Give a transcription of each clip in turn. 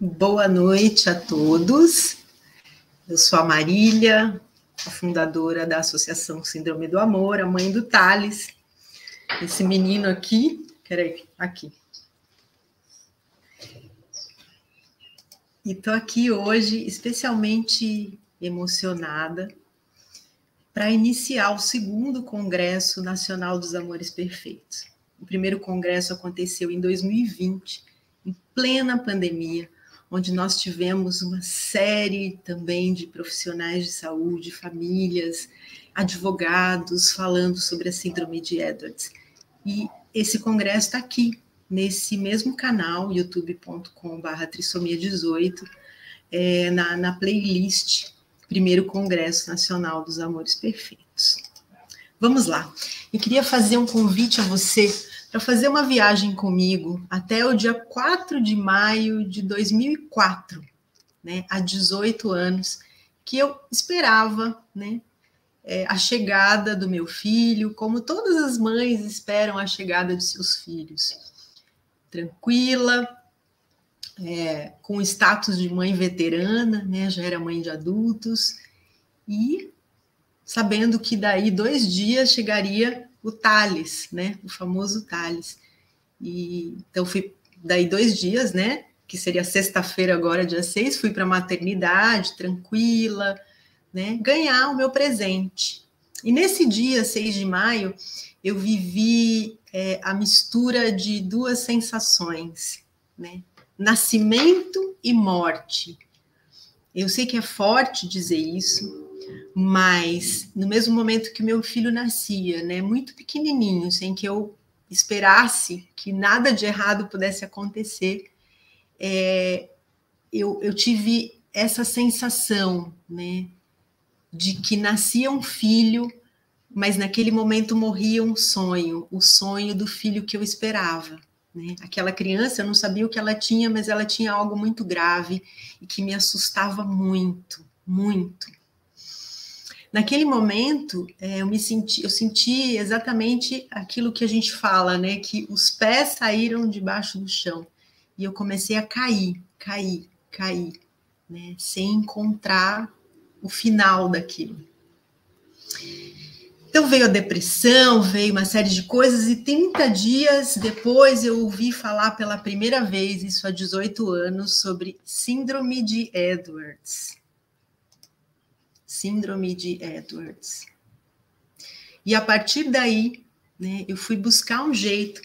Boa noite a todos. Eu sou a Marília, a fundadora da Associação Síndrome do Amor, a mãe do Thales. Esse menino aqui, aqui. E estou aqui hoje especialmente emocionada para iniciar o segundo Congresso Nacional dos Amores Perfeitos. O primeiro congresso aconteceu em 2020, em plena pandemia, onde nós tivemos uma série também de profissionais de saúde, famílias, advogados falando sobre a síndrome de Edwards. E esse congresso está aqui, nesse mesmo canal, youtube.com/trissomia18, na playlist Primeiro Congresso Nacional dos Amores Perfeitos. Vamos lá. Eu queria fazer um convite a você para fazer uma viagem comigo até o dia 4 de maio de 2004, né, há 18 anos, que eu esperava, né, a chegada do meu filho, como todas as mães esperam a chegada de seus filhos. Tranquila, com status de mãe veterana, né, já era mãe de adultos, e sabendo que daí 2 dias chegaria o Thales, né, o famoso Thales. E então fui daí 2 dias, né, que seria sexta-feira agora, dia 6, fui para a maternidade, tranquila, né, ganhar o meu presente. E nesse dia, 6 de maio, eu vivi a mistura de 2 sensações, né, nascimento e morte. Eu sei que é forte dizer isso, mas no mesmo momento que meu filho nascia, né, muito pequenininho, sem que eu esperasse que nada de errado pudesse acontecer, eu tive essa sensação, né, de que nascia um filho, mas naquele momento morria um sonho, o sonho do filho que eu esperava. Né? Aquela criança, eu não sabia o que ela tinha, mas ela tinha algo muito grave e que me assustava muito, muito. Naquele momento, eu senti exatamente aquilo que a gente fala, né? Que os pés saíram debaixo do chão e eu comecei a cair, né? Sem encontrar o final daquilo. Então veio a depressão, veio uma série de coisas e 30 dias depois eu ouvi falar pela primeira vez, isso há 18 anos, sobre síndrome de Edwards. Síndrome de Edwards. E a partir daí, né, eu fui buscar um jeito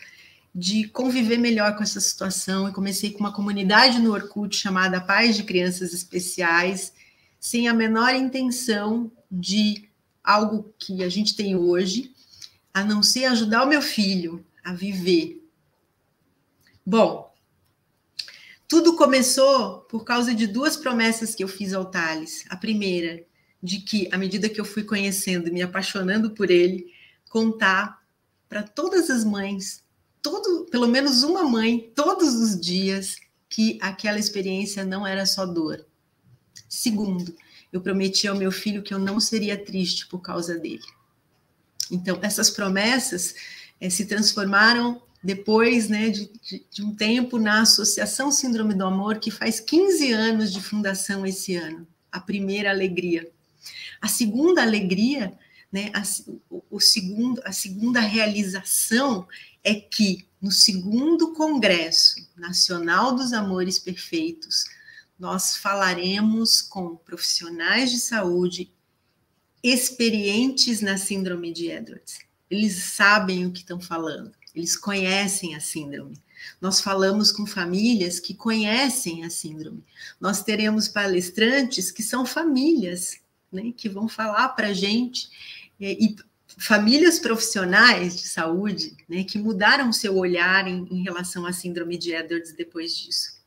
de conviver melhor com essa situação e comecei com uma comunidade no Orkut chamada Pais de Crianças Especiais, sem a menor intenção de algo que a gente tem hoje, a não ser ajudar o meu filho a viver. Bom, tudo começou por causa de 2 promessas que eu fiz ao Thales. A primeira, de que, à medida que eu fui conhecendo e me apaixonando por ele, contar para todas as mães, pelo menos uma mãe, todos os dias, que aquela experiência não era só dor. Segundo, eu prometi ao meu filho que eu não seria triste por causa dele. Então, essas promessas se transformaram depois, né, de um tempo na Associação Síndrome do Amor, que faz 15 anos de fundação esse ano. A primeira alegria. A segunda alegria, né, a segunda realização é que no segundo Congresso Nacional dos Amores Perfeitos, nós falaremos com profissionais de saúde experientes na síndrome de Edwards. Eles sabem o que estão falando, eles conhecem a síndrome. Nós falamos com famílias que conhecem a síndrome. Nós teremos palestrantes que são famílias, né, que vão falar para a gente, e famílias profissionais de saúde, né, que mudaram seu olhar em relação à síndrome de Edwards depois disso.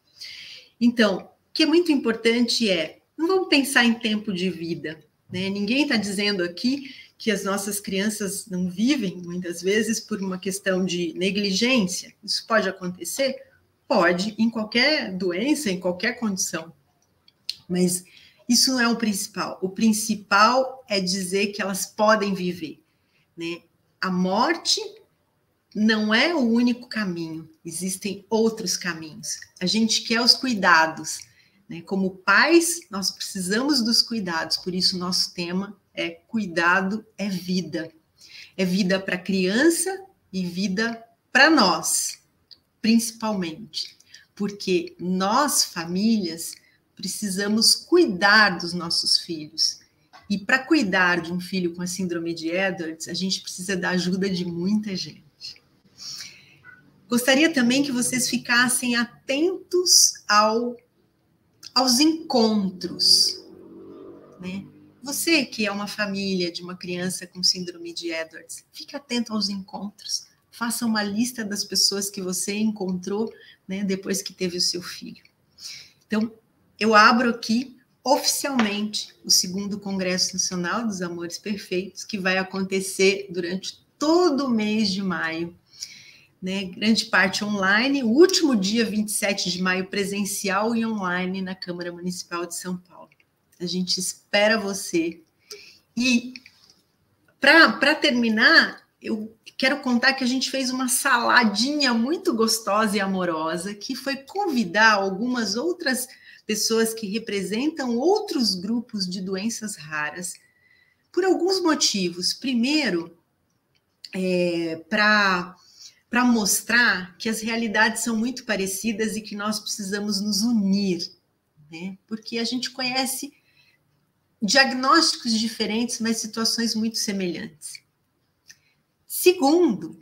Então, o que é muito importante não vamos pensar em tempo de vida, né? Ninguém está dizendo aqui que as nossas crianças não vivem, muitas vezes, por uma questão de negligência. Isso pode acontecer? Pode, em qualquer doença, em qualquer condição. Mas isso não é o principal. O principal é dizer que elas podem viver, né? A morte não é o único caminho, existem outros caminhos. A gente quer os cuidados, né? Como pais, nós precisamos dos cuidados, por isso nosso tema é cuidado é vida. É vida para a criança e vida para nós, principalmente. Porque nós, famílias, precisamos cuidar dos nossos filhos. E para cuidar de um filho com a síndrome de Edwards, a gente precisa da ajuda de muita gente. Gostaria também que vocês ficassem atentos aos encontros, né? Você que é uma família de uma criança com síndrome de Edwards, fique atento aos encontros. Faça uma lista das pessoas que você encontrou, né, depois que teve o seu filho. Então, eu abro aqui oficialmente o 2º Congresso Nacional dos Amores Perfeitos, que vai acontecer durante todo o mês de maio, né? Grande parte online, o último dia, 27 de maio, presencial e online na Câmara Municipal de São Paulo. A gente espera você. E, para terminar, eu quero contar que a gente fez uma saladinha muito gostosa e amorosa, que foi convidar algumas outras pessoas que representam outros grupos de doenças raras, por alguns motivos. Primeiro, para mostrar que as realidades são muito parecidas e que nós precisamos nos unir, né? Porque a gente conhece diagnósticos diferentes, mas situações muito semelhantes. Segundo,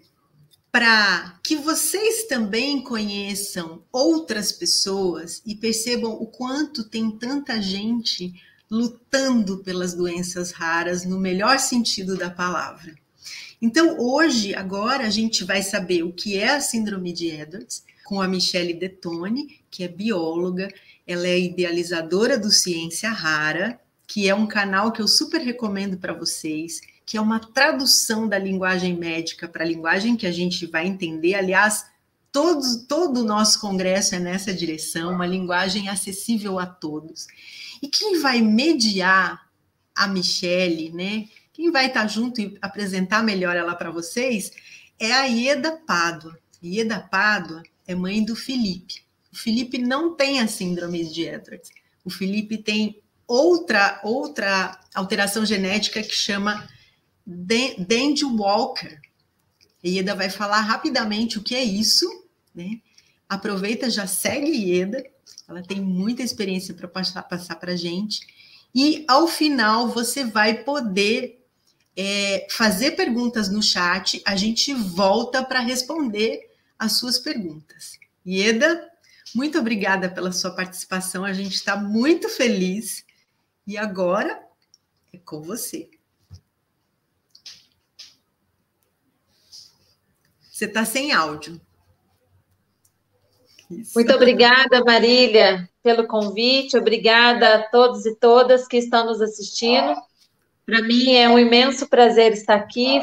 para que vocês também conheçam outras pessoas e percebam o quanto tem tanta gente lutando pelas doenças raras, no melhor sentido da palavra. Então, hoje, agora, a gente vai saber o que é a síndrome de Edwards, com a Michele Detoni, que é bióloga, ela é idealizadora do Ciência Rara, que é um canal que eu super recomendo para vocês, que é uma tradução da linguagem médica para a linguagem que a gente vai entender. Aliás, todo o nosso congresso é nessa direção, uma linguagem acessível a todos. E quem vai mediar a Michele, né? Quem vai estar junto e apresentar melhor ela para vocês é a Ieda Pádua. Ieda Pádua é mãe do Felipe. O Felipe não tem a síndrome de Edwards. O Felipe tem outra alteração genética que chama Dandy Walker. A Ieda vai falar rapidamente o que é isso, né? Aproveita, já segue a Ieda, ela tem muita experiência para passar para a gente. E ao final você vai poder fazer perguntas no chat, a gente volta para responder as suas perguntas. Ieda, muito obrigada pela sua participação, a gente está muito feliz. E agora é com você. Você está sem áudio. Isso. Muito obrigada, Marília, pelo convite. Obrigada a todos e todas que estão nos assistindo. Para mim é um imenso prazer estar aqui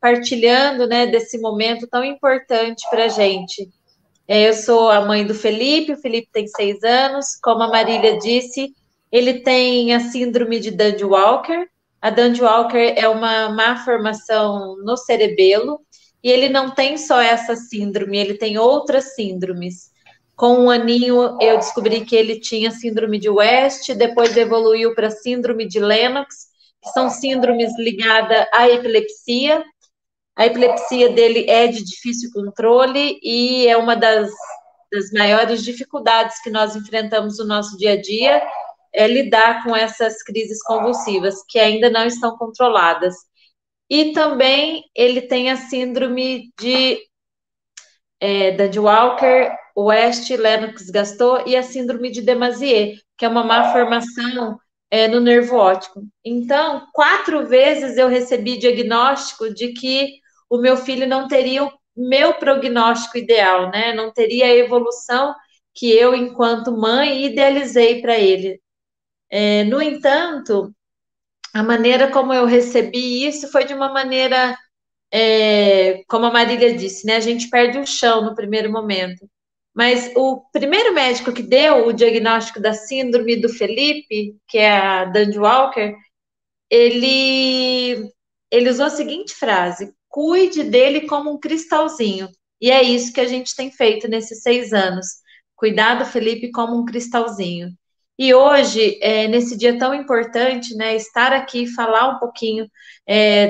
partilhando, né, desse momento tão importante para a gente. Eu sou a mãe do Felipe, o Felipe tem 6 anos. Como a Marília disse, ele tem a síndrome de Dandy Walker. A Dandy Walker é uma má formação no cerebelo, e ele não tem só essa síndrome, ele tem outras síndromes. Com 1 aninho, eu descobri que ele tinha síndrome de West, depois evoluiu para síndrome de Lennox, que são síndromes ligadas à epilepsia. A epilepsia dele é de difícil controle e é uma das maiores dificuldades que nós enfrentamos no nosso dia a dia, é lidar com essas crises convulsivas, que ainda não estão controladas. E também ele tem a síndrome de Dandy Walker, West, Lennox-Gastaut e a síndrome de Demasier, que é uma má formação no nervo óptico. Então, 4 vezes eu recebi diagnóstico de que o meu filho não teria o meu prognóstico ideal, né? Não teria a evolução que eu, enquanto mãe, idealizei para ele. No entanto, a maneira como eu recebi isso foi de uma maneira, como a Marília disse, né? A gente perde o chão no primeiro momento. Mas o primeiro médico que deu o diagnóstico da síndrome do Felipe, que é a Dandy Walker, ele usou a seguinte frase: cuide dele como um cristalzinho. E é isso que a gente tem feito nesses 6 anos. Cuidar do Felipe como um cristalzinho. E hoje, nesse dia tão importante, né, estar aqui e falar um pouquinho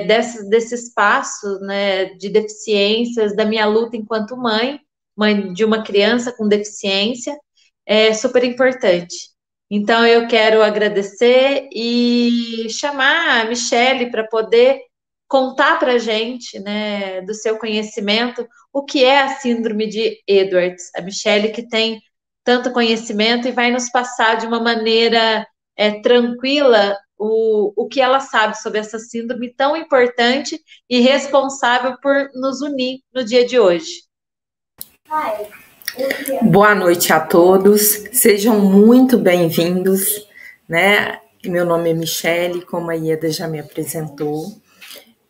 desse espaço, né, de deficiências, da minha luta enquanto mãe de uma criança com deficiência, é super importante. Então, eu quero agradecer e chamar a Michele para poder contar para a gente, né, do seu conhecimento, o que é a Síndrome de Edwards. A Michele que tem tanto conhecimento e vai nos passar de uma maneira tranquila o que ela sabe sobre essa síndrome tão importante e responsável por nos unir no dia de hoje. Boa noite a todos, sejam muito bem-vindos, né? Meu nome é Michele, como a Ieda já me apresentou.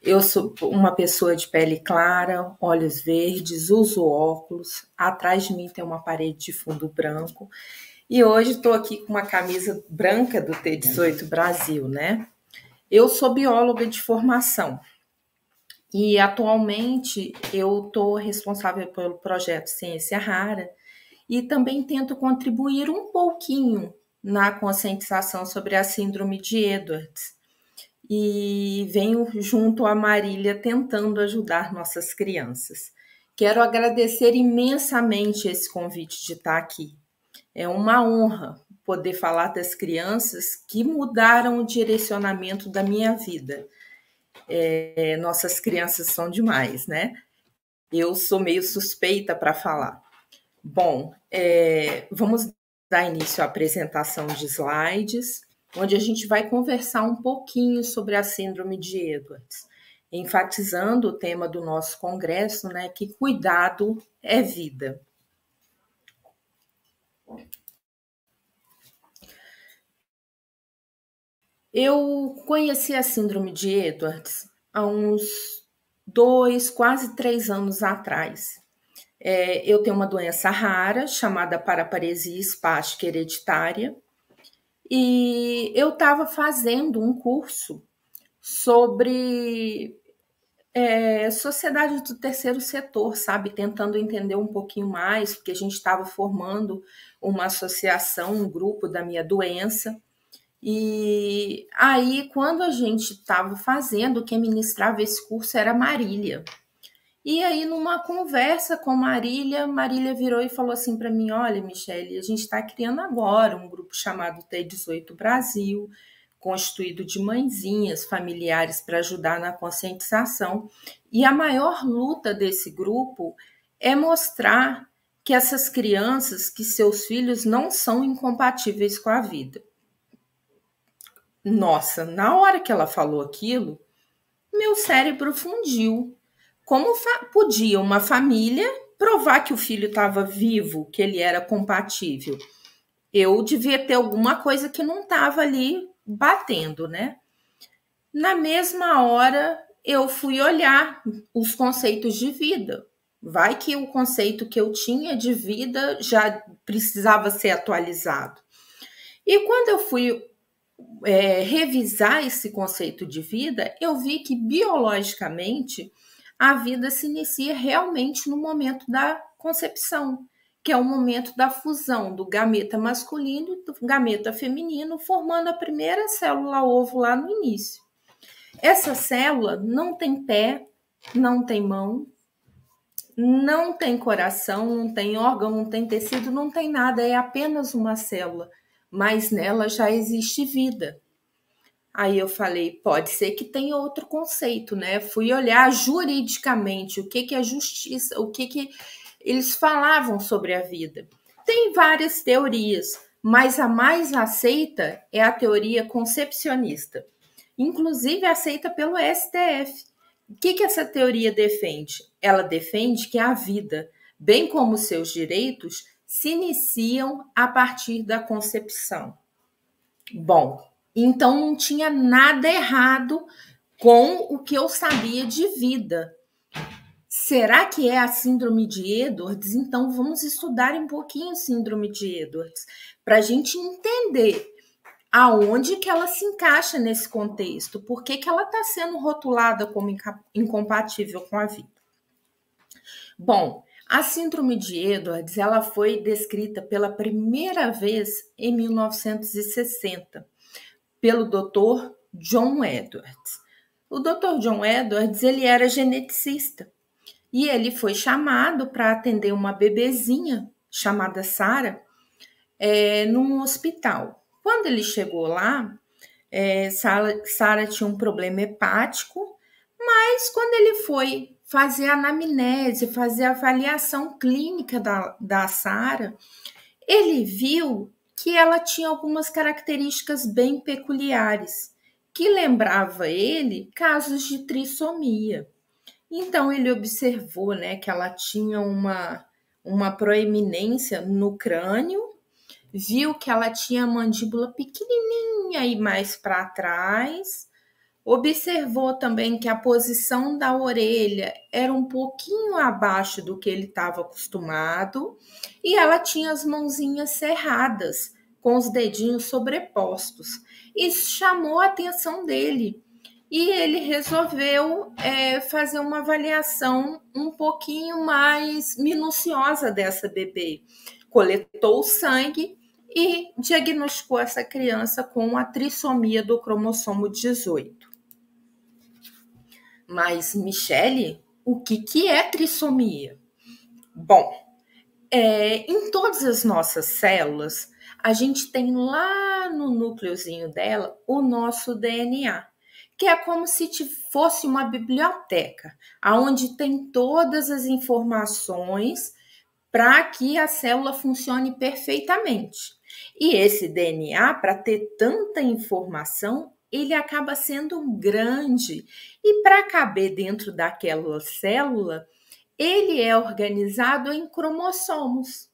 Eu sou uma pessoa de pele clara, olhos verdes, uso óculos. Atrás de mim tem uma parede de fundo branco. E hoje estou aqui com uma camisa branca do T18 Brasil, né? Eu sou bióloga de formação. E atualmente eu estou responsável pelo projeto Ciência Rara e também tento contribuir um pouquinho na conscientização sobre a síndrome de Edwards. E venho junto a Marília tentando ajudar nossas crianças. Quero agradecer imensamente esse convite de estar aqui. É uma honra poder falar das crianças que mudaram o direcionamento da minha vida. Nossas crianças são demais, né? Eu sou meio suspeita para falar. Bom, vamos dar início à apresentação de slides, onde a gente vai conversar um pouquinho sobre a síndrome de Edwards, enfatizando o tema do nosso congresso, né, que cuidado é vida. Eu conheci a síndrome de Edwards há uns 2, quase 3 anos atrás. Eu tenho uma doença rara chamada paraparesia espástica hereditária, e eu estava fazendo um curso sobre sociedade do terceiro setor, sabe? Tentando entender um pouquinho mais, porque a gente estava formando uma associação, um grupo da minha doença. E aí, quando a gente estava fazendo, quem ministrava esse curso era a Marília. E aí, numa conversa com Marília virou e falou assim para mim: olha, Michele, a gente está criando agora um grupo chamado T18 Brasil, constituído de mãezinhas, familiares, para ajudar na conscientização. E a maior luta desse grupo é mostrar que essas crianças, que seus filhos não são incompatíveis com a vida. Nossa, na hora que ela falou aquilo, meu cérebro fundiu. Como podia uma família provar que o filho estava vivo, que ele era compatível? Eu devia ter alguma coisa que não estava ali batendo, né? Na mesma hora, eu fui olhar os conceitos de vida. Vai que o conceito que eu tinha de vida já precisava ser atualizado. E quando eu fui revisar esse conceito de vida, eu vi que biologicamente a vida se inicia realmente no momento da concepção, que é o momento da fusão do gameta masculino e do gameta feminino, formando a primeira célula ovo lá no início. Essa célula não tem pé, não tem mão, não tem coração, não tem órgão, não tem tecido, não tem nada, é apenas uma célula, mas nela já existe vida. Aí eu falei, pode ser que tenha outro conceito, né? Fui olhar juridicamente o que é justiça, o que eles falavam sobre a vida. Tem várias teorias, mas a mais aceita é a teoria concepcionista, inclusive aceita pelo STF. O que essa teoria defende? Ela defende que a vida, bem como seus direitos, se iniciam a partir da concepção. Bom, então não tinha nada errado com o que eu sabia de vida. Será que é a síndrome de Edwards? Então vamos estudar um pouquinho a síndrome de Edwards, para a gente entender aonde que ela se encaixa nesse contexto, por que ela está sendo rotulada como incompatível com a vida. Bom, a síndrome de Edwards, ela foi descrita pela primeira vez em 1960 pelo Dr. John Edwards. O Dr. John Edwards, ele era geneticista e ele foi chamado para atender uma bebezinha chamada Sarah num hospital. Quando ele chegou lá, Sarah tinha um problema hepático, mas quando ele foi fazer a anamnese, fazer a avaliação clínica da Sarah, ele viu que ela tinha algumas características bem peculiares, que lembrava ele casos de trissomia. Então, ele observou, né, que ela tinha uma proeminência no crânio, viu que ela tinha a mandíbula pequenininha e mais para trás, observou também que a posição da orelha era um pouquinho abaixo do que ele estava acostumado e ela tinha as mãozinhas cerradas, com os dedinhos sobrepostos. Isso chamou a atenção dele e ele resolveu fazer uma avaliação um pouquinho mais minuciosa dessa bebê. Coletou o sangue e diagnosticou essa criança com a trissomia do cromossomo 18. Mas, Michele, o que é trissomia? Bom, em todas as nossas células, a gente tem lá no núcleozinho dela o nosso DNA, que é como se fosse uma biblioteca, onde tem todas as informações para que a célula funcione perfeitamente. E esse DNA, para ter tanta informação, ele acaba sendo grande. E para caber dentro daquela célula, ele é organizado em cromossomos.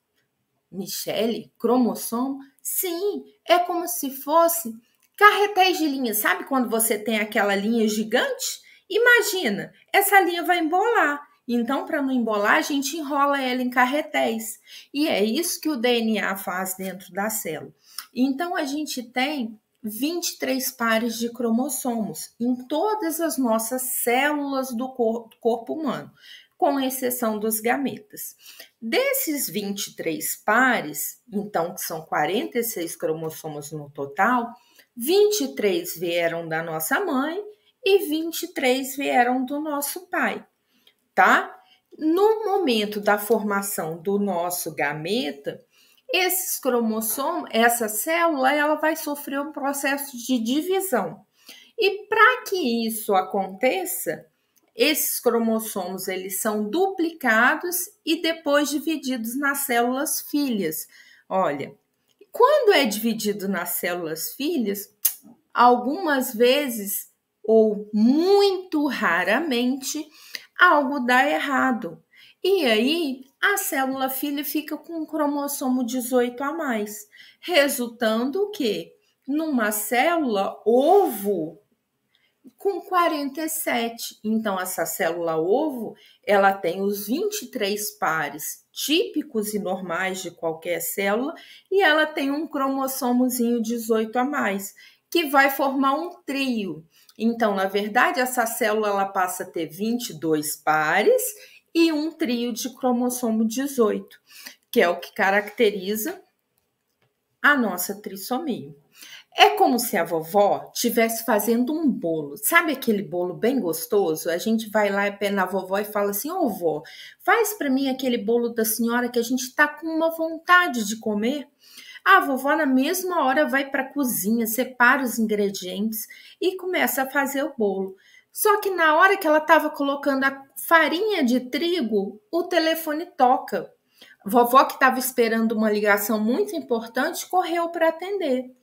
Michele, cromossomo? Sim, é como se fosse carretéis de linha. Sabe quando você tem aquela linha gigante? Imagina, essa linha vai embolar. Então, para não embolar, a gente enrola ela em carretéis. E é isso que o DNA faz dentro da célula. Então, a gente tem 23 pares de cromossomos em todas as nossas células do corpo humano, com exceção dos gametas. Desses 23 pares, então, que são 46 cromossomos no total, 23 vieram da nossa mãe e 23 vieram do nosso pai, tá? No momento da formação do nosso gameta, esses cromossomos, essa célula, ela vai sofrer um processo de divisão. E para que isso aconteça, esses cromossomos, eles são duplicados e depois divididos nas células filhas. Olha, quando é dividido nas células filhas, algumas vezes ou muito raramente, algo dá errado. E aí, a célula filha fica com o cromossomo 18 a mais, resultando que numa célula ovo com 47. Então, essa célula ovo, ela tem os 23 pares típicos e normais de qualquer célula e ela tem um cromossomozinho 18 a mais, que vai formar um trio. Então, na verdade, essa célula ela passa a ter 22 pares e um trio de cromossomo 18, que é o que caracteriza a nossa trissomia. É como se a vovó estivesse fazendo um bolo. Sabe aquele bolo bem gostoso? A gente vai lá na vovó e fala assim, ô vó, faz para mim aquele bolo da senhora que a gente está com uma vontade de comer. A vovó na mesma hora vai para a cozinha, separa os ingredientes e começa a fazer o bolo. Só que na hora que ela estava colocando a farinha de trigo, o telefone toca. A vovó, que estava esperando uma ligação muito importante, correu para atender.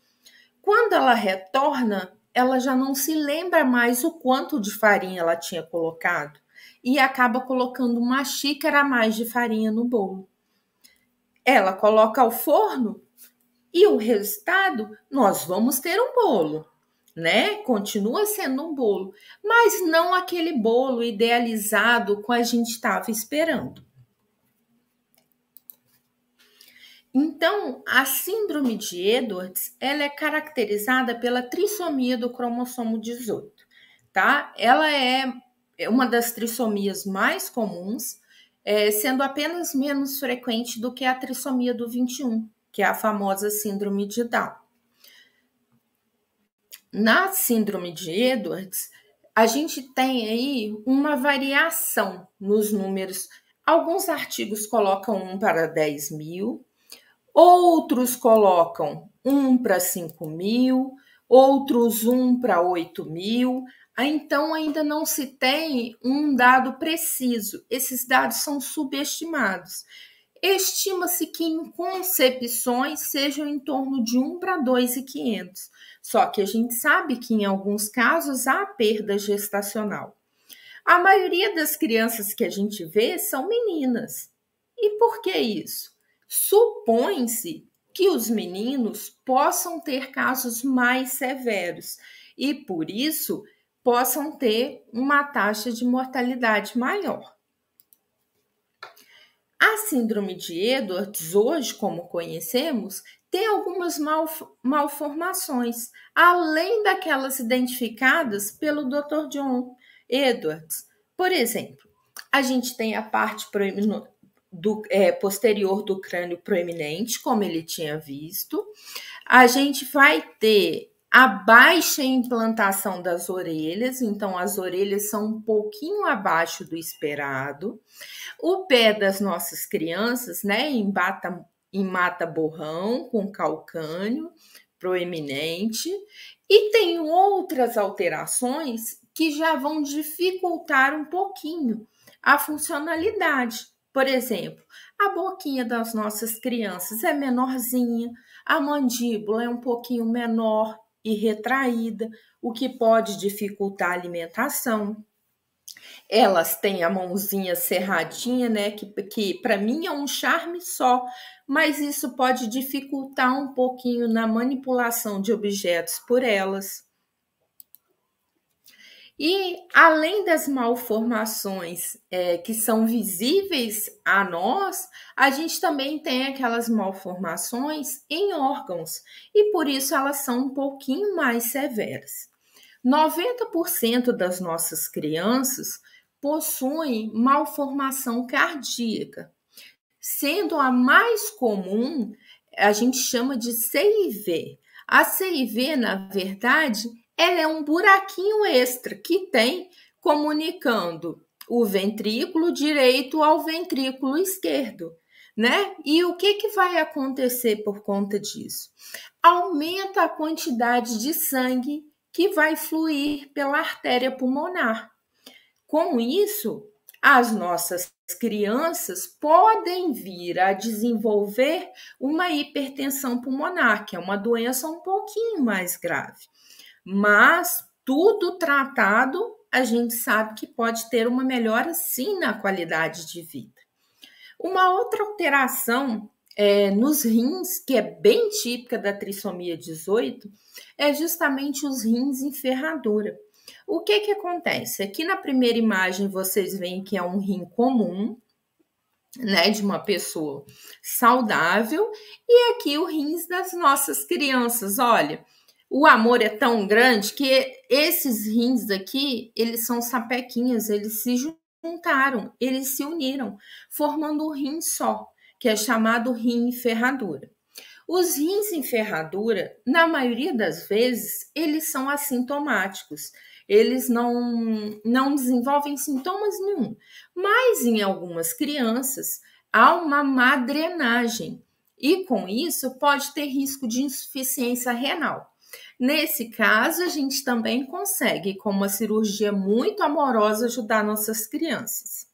Quando ela retorna, ela já não se lembra mais o quanto de farinha ela tinha colocado e acaba colocando uma xícara a mais de farinha no bolo. Ela coloca ao forno e o resultado, nós vamos ter um bolo, né? Continua sendo um bolo, mas não aquele bolo idealizado que a gente estava esperando. Então, a síndrome de Edwards, ela é caracterizada pela trissomia do cromossomo 18, tá? Ela é uma das trissomias mais comuns, sendo apenas menos frequente do que a trissomia do 21, que é a famosa síndrome de Down. Na síndrome de Edwards, a gente tem aí uma variação nos números. Alguns artigos colocam 1 para 10 mil, outros colocam 1 para 5 mil, outros 1 para 8 mil. Então, ainda não se tem um dado preciso. Esses dados são subestimados. Estima-se que em concepções sejam em torno de 1 para 2.500. Só que a gente sabe que em alguns casos há perda gestacional. A maioria das crianças que a gente vê são meninas. E por que isso? Supõe-se que os meninos possam ter casos mais severos e, por isso, possam ter uma taxa de mortalidade maior. A síndrome de Edwards, hoje, como conhecemos, tem algumas malformações, além daquelas identificadas pelo Dr. John Edwards. Por exemplo, a gente tem a parte posterior do crânio proeminente, como ele tinha visto. A gente vai ter a baixa implantação das orelhas, então as orelhas são um pouquinho abaixo do esperado. O pé das nossas crianças, né, em mata-borrão, com calcânio proeminente, e tem outras alterações que já vão dificultar um pouquinho a funcionalidade. Por exemplo, a boquinha das nossas crianças é menorzinha, a mandíbula é um pouquinho menor e retraída, o que pode dificultar a alimentação. Elas têm a mãozinha cerradinha, né? Que para mim é um charme só, mas isso pode dificultar um pouquinho na manipulação de objetos por elas. E além das malformações que são visíveis a nós, a gente também tem aquelas malformações em órgãos, e por isso elas são um pouquinho mais severas. 90% das nossas crianças possuem malformação cardíaca, sendo a mais comum, a gente chama de CIV. A CIV, na verdade, ela é um buraquinho extra que tem comunicando o ventrículo direito ao ventrículo esquerdo, né? E o que vai acontecer por conta disso? Aumenta a quantidade de sangue que vai fluir pela artéria pulmonar. Com isso, as nossas crianças podem vir a desenvolver uma hipertensão pulmonar, que é uma doença um pouquinho mais grave. Mas tudo tratado, a gente sabe que pode ter uma melhora sim na qualidade de vida. Uma outra alteração nos rins, que é bem típica da trissomia 18, é justamente os rins em ferradura. O que acontece? Aqui na primeira imagem vocês veem que é um rim comum, né, de uma pessoa saudável, e aqui o rins das nossas crianças. Olha, o amor é tão grande que esses rins aqui, eles são sapequinhas, eles se juntaram, eles se uniram, formando um rim só, que é chamado rim em ferradura. Os rins em ferradura, na maioria das vezes, eles são assintomáticos. Eles não desenvolvem sintomas nenhum. Mas em algumas crianças há uma má drenagem e com isso pode ter risco de insuficiência renal. Nesse caso, a gente também consegue, com uma cirurgia muito amorosa, ajudar nossas crianças.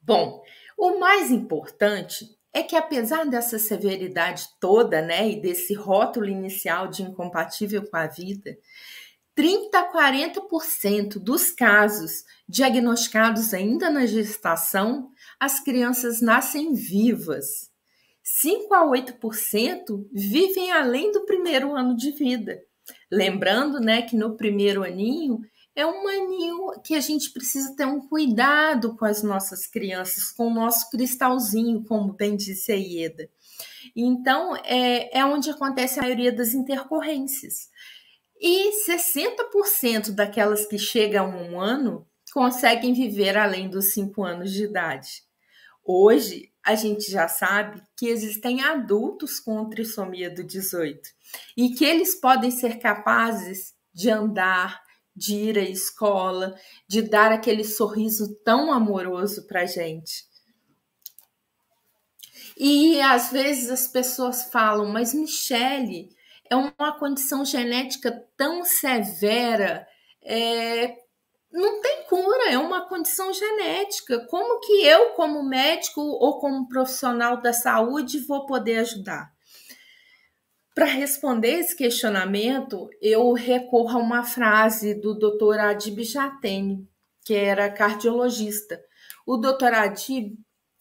Bom, o mais importante é que apesar dessa severidade toda, né, e desse rótulo inicial de incompatível com a vida, 30 a 40% dos casos diagnosticados ainda na gestação, as crianças nascem vivas. 5 a 8% vivem além do primeiro ano de vida. Lembrando, né, que no primeiro aninho é um maninho que a gente precisa ter um cuidado com as nossas crianças, com o nosso cristalzinho, como bem disse a Ieda. Então, é onde acontece a maioria das intercorrências. E 60% daquelas que chegam a 1 ano conseguem viver além dos 5 anos de idade. Hoje, a gente já sabe que existem adultos com trissomia do 18 e que eles podem ser capazes de andar, de ir à escola, de dar aquele sorriso tão amoroso para a gente. E às vezes as pessoas falam, mas Michele, é uma condição genética tão severa, não tem cura, é uma condição genética. Como que eu, como médico ou como profissional da saúde, vou poder ajudar? Para responder esse questionamento, eu recorro a uma frase do Dr. Adib Jatene, que era cardiologista. O Dr.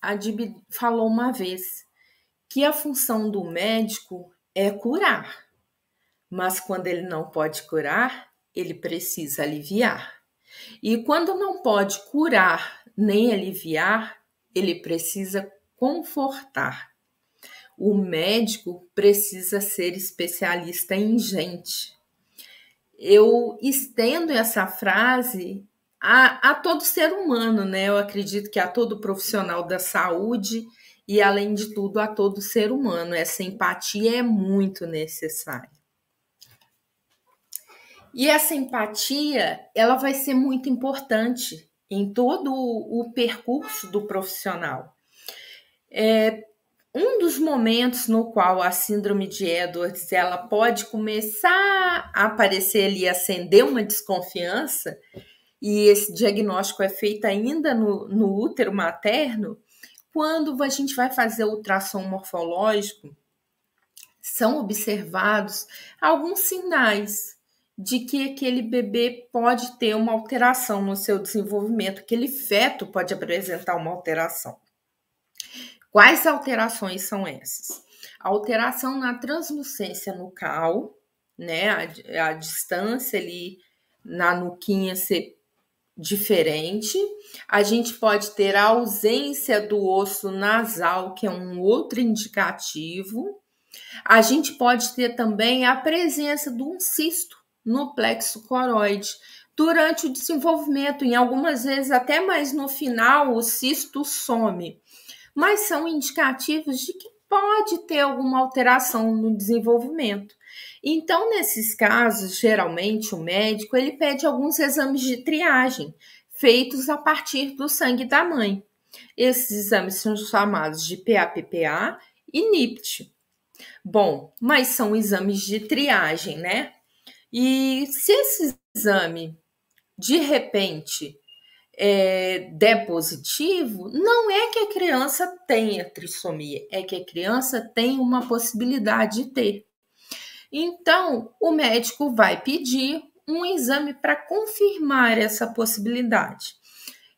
Adib falou uma vez que a função do médico é curar, mas quando ele não pode curar, ele precisa aliviar. E quando não pode curar nem aliviar, ele precisa confortar. O médico precisa ser especialista em gente. Eu estendo essa frase a todo ser humano, né? Eu acredito que a todo profissional da saúde e, além de tudo, a todo ser humano. Essa empatia é muito necessária. E essa empatia, ela vai ser muito importante em todo o percurso do profissional. Um dos momentos no qual a síndrome de Edwards ela pode começar a aparecer ali, acender uma desconfiança, e esse diagnóstico é feito ainda no útero materno, quando a gente vai fazer o ultrassom morfológico, são observados alguns sinais de que aquele bebê pode ter uma alteração no seu desenvolvimento, aquele feto pode apresentar uma alteração. Quais alterações são essas? A alteração na translucência nucal, né? A distância ali na nuquinha ser diferente. A gente pode ter a ausência do osso nasal, que é um outro indicativo. A gente pode ter também a presença de um cisto no plexo coroide durante o desenvolvimento. Em algumas vezes, até mais no final, o cisto some. Mas são indicativos de que pode ter alguma alteração no desenvolvimento. Então, nesses casos, geralmente o médico ele pede alguns exames de triagem feitos a partir do sangue da mãe. Esses exames são chamados de PAPPA e NIPT. Bom, mas são exames de triagem, né? E se esse exame, de repente, der positivo, não é que a criança tenha trissomia, é que a criança tem uma possibilidade de ter. Então, o médico vai pedir um exame para confirmar essa possibilidade.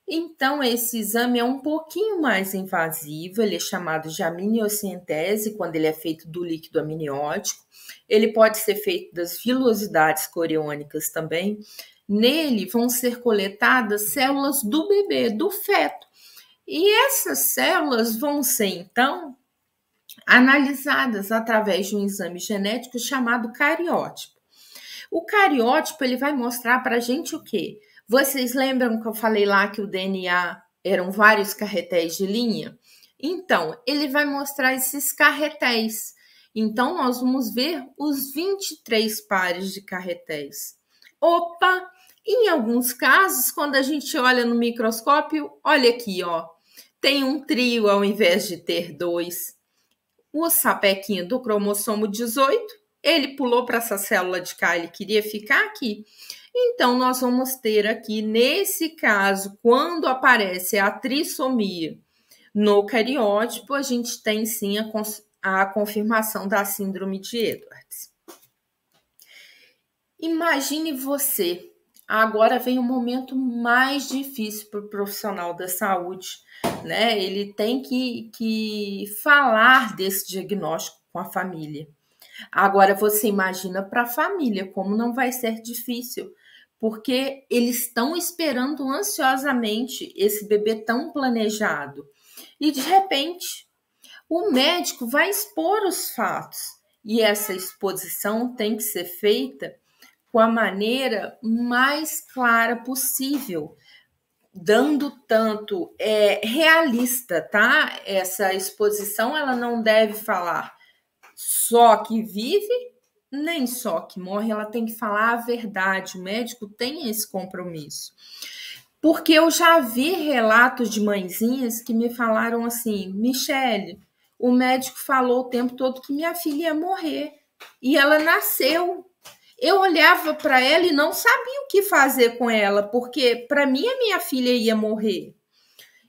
Então, esse exame é um pouquinho mais invasivo, ele é chamado de amniocentese, quando ele é feito do líquido amniótico. Ele pode ser feito das vilosidades coriônicas também. Nele vão ser coletadas células do bebê, do feto. E essas células vão ser, então, analisadas através de um exame genético chamado cariótipo. O cariótipo ele vai mostrar para a gente o quê? Vocês lembram que eu falei lá que o DNA eram vários carretéis de linha? Então, ele vai mostrar esses carretéis. Então, nós vamos ver os 23 pares de carretéis. Opa! Em alguns casos, quando a gente olha no microscópio, olha aqui, ó, tem um trio ao invés de ter 2. O sapequinho do cromossomo 18, ele pulou para essa célula de cá, ele queria ficar aqui. Então, nós vamos ter aqui, nesse caso, quando aparece a trissomia no cariótipo, a gente tem sim a confirmação da síndrome de Edwards. Imagine você, agora vem o momento mais difícil para o profissional da saúde, né? Ele tem que falar desse diagnóstico com a família. Agora você imagina para a família como não vai ser difícil, porque eles estão esperando ansiosamente esse bebê tão planejado. E, de repente, o médico vai expor os fatos. E essa exposição tem que ser feita com a maneira mais clara possível, dando tanto realista, tá? Essa exposição ela não deve falar só que vive, nem só que morre, ela tem que falar a verdade. O médico tem esse compromisso. Porque eu já vi relatos de mãezinhas que me falaram assim: Michele, o médico falou o tempo todo que minha filha ia morrer. E ela nasceu. Eu olhava para ela e não sabia o que fazer com ela, porque para mim a minha filha ia morrer.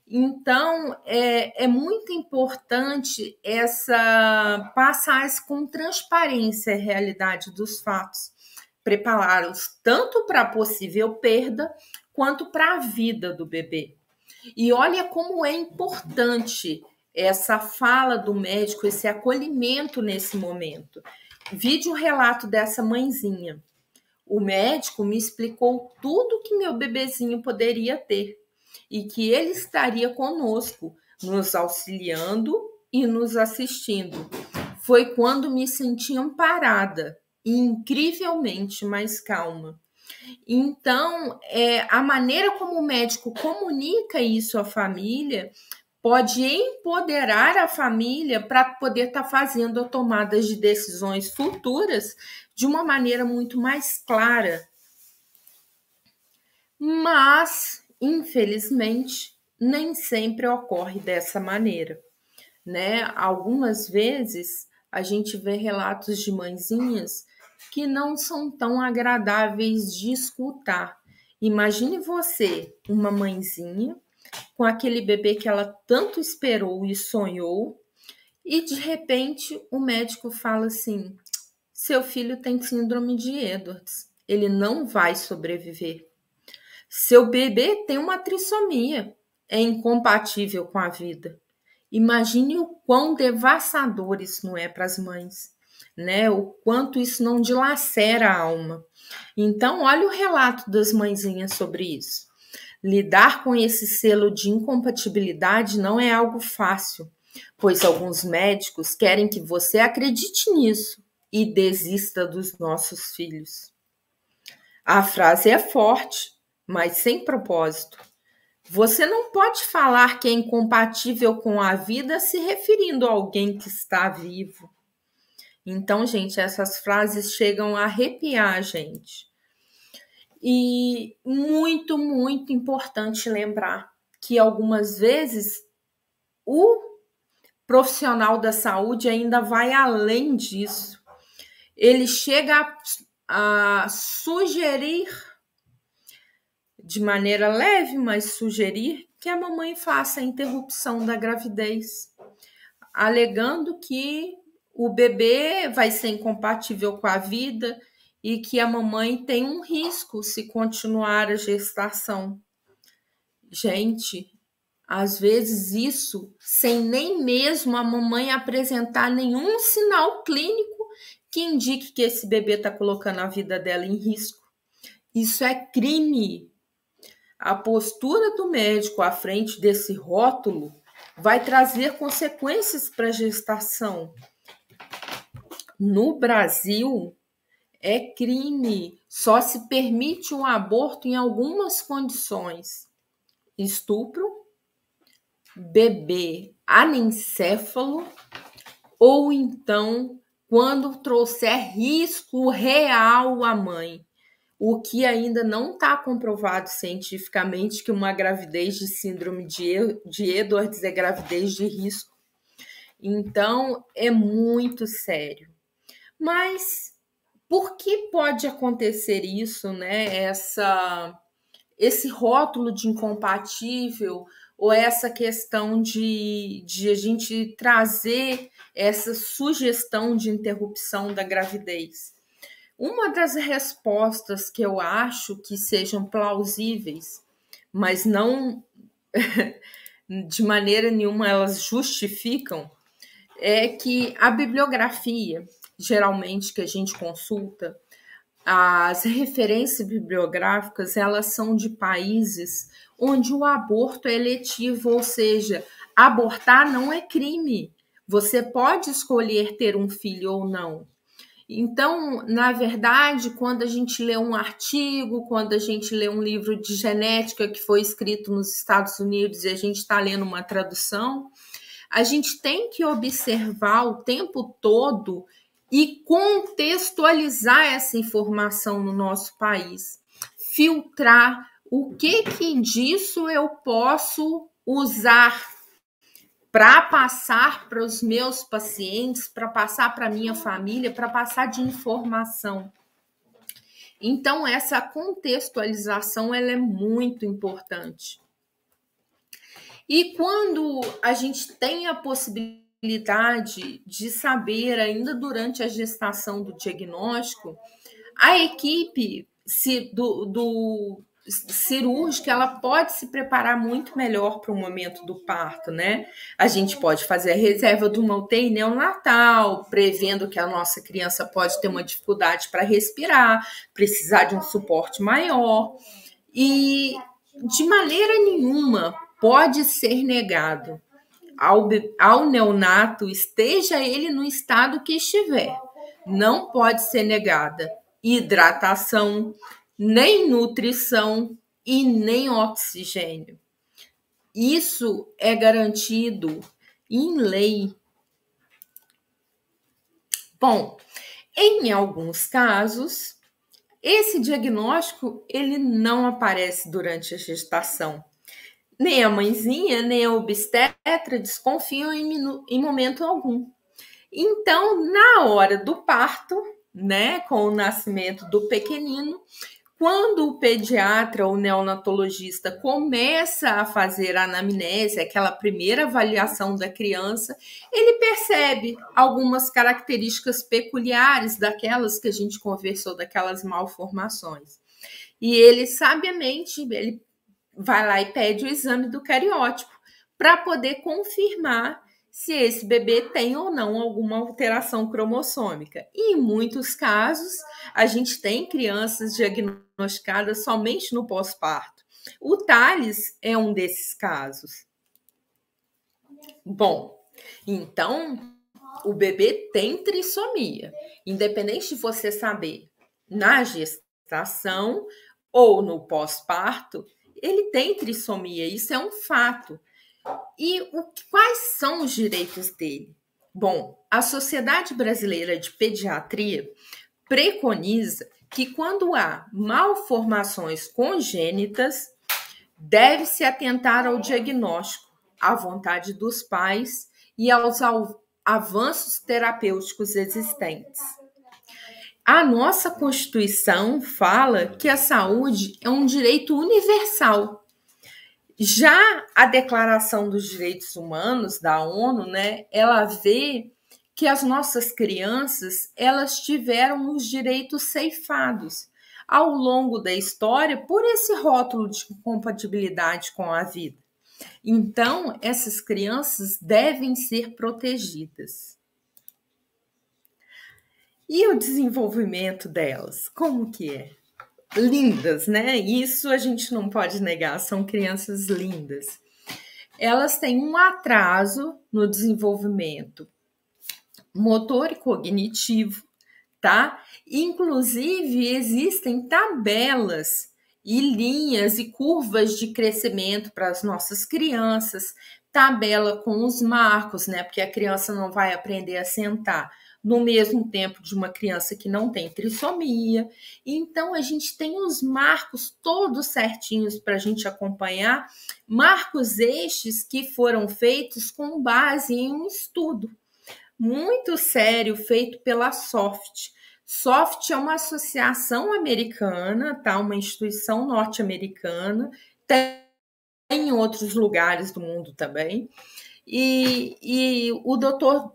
Então, é muito importante passar com transparência a realidade dos fatos, prepará-los tanto para a possível perda, quanto para a vida do bebê. E olha como é importante essa fala do médico, esse acolhimento nesse momento. Vide o relato dessa mãezinha. O médico me explicou tudo que meu bebezinho poderia ter e que ele estaria conosco, nos auxiliando e nos assistindo. Foi quando me senti amparada e incrivelmente mais calma. Então, a maneira como o médico comunica isso à família pode empoderar a família para poder estar fazendo tomadas de decisões futuras de uma maneira muito mais clara. Mas, infelizmente, nem sempre ocorre dessa maneira, né? Algumas vezes a gente vê relatos de mãezinhas que não são tão agradáveis de escutar. Imagine você, uma mãezinha, com aquele bebê que ela tanto esperou e sonhou, e de repente o médico fala assim: seu filho tem síndrome de Edwards, ele não vai sobreviver. Seu bebê tem uma trissomia, é incompatível com a vida. Imagine o quão devastador isso não é para as mães, né? O quanto isso não dilacera a alma. Então, olha o relato das mãezinhas sobre isso. Lidar com esse selo de incompatibilidade não é algo fácil, pois alguns médicos querem que você acredite nisso e desista dos nossos filhos. A frase é forte, mas sem propósito. Você não pode falar que é incompatível com a vida se referindo a alguém que está vivo. Então, gente, essas frases chegam a arrepiar a gente. E muito, muito importante lembrar que algumas vezes o profissional da saúde ainda vai além disso. Ele chega a sugerir, de maneira leve, mas sugerir que a mamãe faça a interrupção da gravidez, alegando que o bebê vai ser incompatível com a vida e que a mamãe tem um risco se continuar a gestação. Gente, às vezes isso sem nem mesmo a mamãe apresentar nenhum sinal clínico que indique que esse bebê está colocando a vida dela em risco. Isso é crime. A postura do médico à frente desse rótulo vai trazer consequências para a gestação. No Brasil, é crime. Só se permite um aborto em algumas condições: estupro, bebê anencéfalo, ou então quando trouxer risco real à mãe. O que ainda não está comprovado cientificamente que uma gravidez de síndrome de Edwards é gravidez de risco. Então, é muito sério. Mas por que pode acontecer isso, né? Esse rótulo de incompatível ou essa questão de a gente trazer essa sugestão de interrupção da gravidez? Uma das respostas que eu acho que sejam plausíveis, mas não de maneira nenhuma elas justificam, é que a bibliografia, geralmente, que a gente consulta, as referências bibliográficas, elas são de países onde o aborto é eletivo, ou seja, abortar não é crime. Você pode escolher ter um filho ou não. Então, na verdade, quando a gente lê um artigo, quando a gente lê um livro de genética que foi escrito nos Estados Unidos e a gente está lendo uma tradução, a gente tem que observar o tempo todo e contextualizar essa informação no nosso país. Filtrar o que disso eu posso usar para passar para os meus pacientes, para passar para a minha família, para passar de informação. Então, essa contextualização ela é muito importante. E quando a gente tem a possibilidade de saber, ainda durante a gestação do diagnóstico, a equipe cirúrgica, ela pode se preparar muito melhor para o momento do parto, né? A gente pode fazer a reserva de uma UTI neonatal, prevendo que a nossa criança pode ter uma dificuldade para respirar, precisar de um suporte maior. E, de maneira nenhuma, pode ser negado ao neonato, esteja ele no estado que estiver. Não pode ser negada hidratação, nem nutrição e nem oxigênio. Isso é garantido em lei. Bom, em alguns casos, esse diagnóstico ele não aparece durante a gestação. Nem a mãezinha, nem a obstetra desconfiam em momento algum. Então, na hora do parto, né, com o nascimento do pequenino, quando o pediatra ou neonatologista começa a fazer a anamnese, aquela primeira avaliação da criança, ele percebe algumas características peculiares daquelas que a gente conversou, daquelas malformações. E ele, sabiamente, ele vai lá e pede o exame do cariótipo para poder confirmar se esse bebê tem ou não alguma alteração cromossômica. E em muitos casos, a gente tem crianças diagnosticadas somente no pós-parto. O Thales é um desses casos. Bom, então, o bebê tem trissomia, independente de você saber na gestação ou no pós-parto, ele tem trissomia, isso é um fato. E quais são os direitos dele? Bom, a Sociedade Brasileira de Pediatria preconiza que quando há malformações congênitas, deve-se atentar ao diagnóstico, à vontade dos pais e aos avanços terapêuticos existentes. A nossa Constituição fala que a saúde é um direito universal. Já a Declaração dos Direitos Humanos da ONU, né, ela vê que as nossas crianças, elas tiveram os direitos ceifados ao longo da história por esse rótulo de compatibilidade com a vida. Então, essas crianças devem ser protegidas. E o desenvolvimento delas, como que é? Lindas, né? Isso a gente não pode negar, são crianças lindas. Elas têm um atraso no desenvolvimento motor e cognitivo, tá? Inclusive, existem tabelas e linhas e curvas de crescimento para as nossas crianças, tabela com os marcos, né? Porque a criança não vai aprender a sentar no mesmo tempo de uma criança que não tem trissomia. Então, a gente tem os marcos todos certinhos para a gente acompanhar, marcos estes que foram feitos com base em um estudo muito sério feito pela SOFT. SOFT é uma associação americana, tá? Uma instituição norte-americana, tem em outros lugares do mundo também. E o Dr.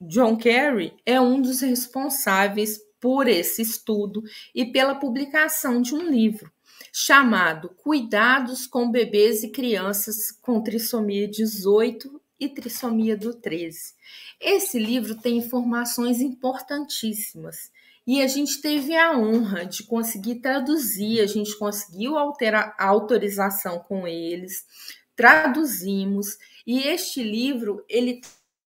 John Kerry é um dos responsáveis por esse estudo e pela publicação de um livro chamado Cuidados com Bebês e Crianças com Trissomia 18 e Trissomia do 13. Esse livro tem informações importantíssimas e a gente teve a honra de conseguir traduzir, a gente conseguiu a autorização com eles, traduzimos, e este livro ele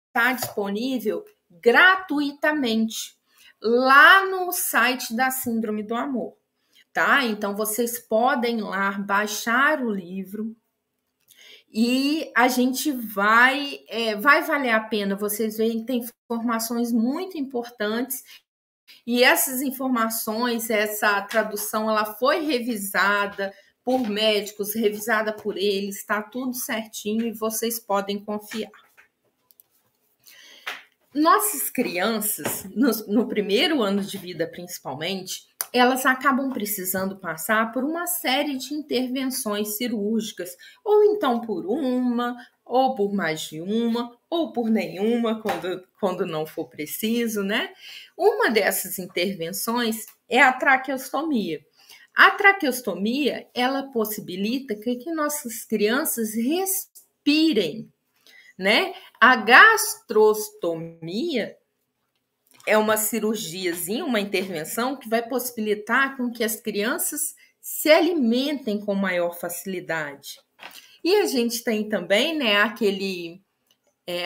está disponível gratuitamente lá no site da Síndrome do Amor, tá? Então vocês podem lá baixar o livro e a gente vai valer a pena. Vocês veem que tem informações muito importantes. E essas informações, essa tradução, ela foi revisada por médicos, revisada por eles, está tudo certinho e vocês podem confiar. Nossas crianças, no primeiro ano de vida principalmente, elas acabam precisando passar por uma série de intervenções cirúrgicas, ou então por uma, ou por mais de uma, ou por nenhuma, quando não for preciso, né? Uma dessas intervenções é a traqueostomia. A traqueostomia, ela possibilita que nossas crianças respirem, né? A gastrostomia é uma cirurgiazinha, uma intervenção que vai possibilitar com que as crianças se alimentem com maior facilidade. E a gente tem também, né,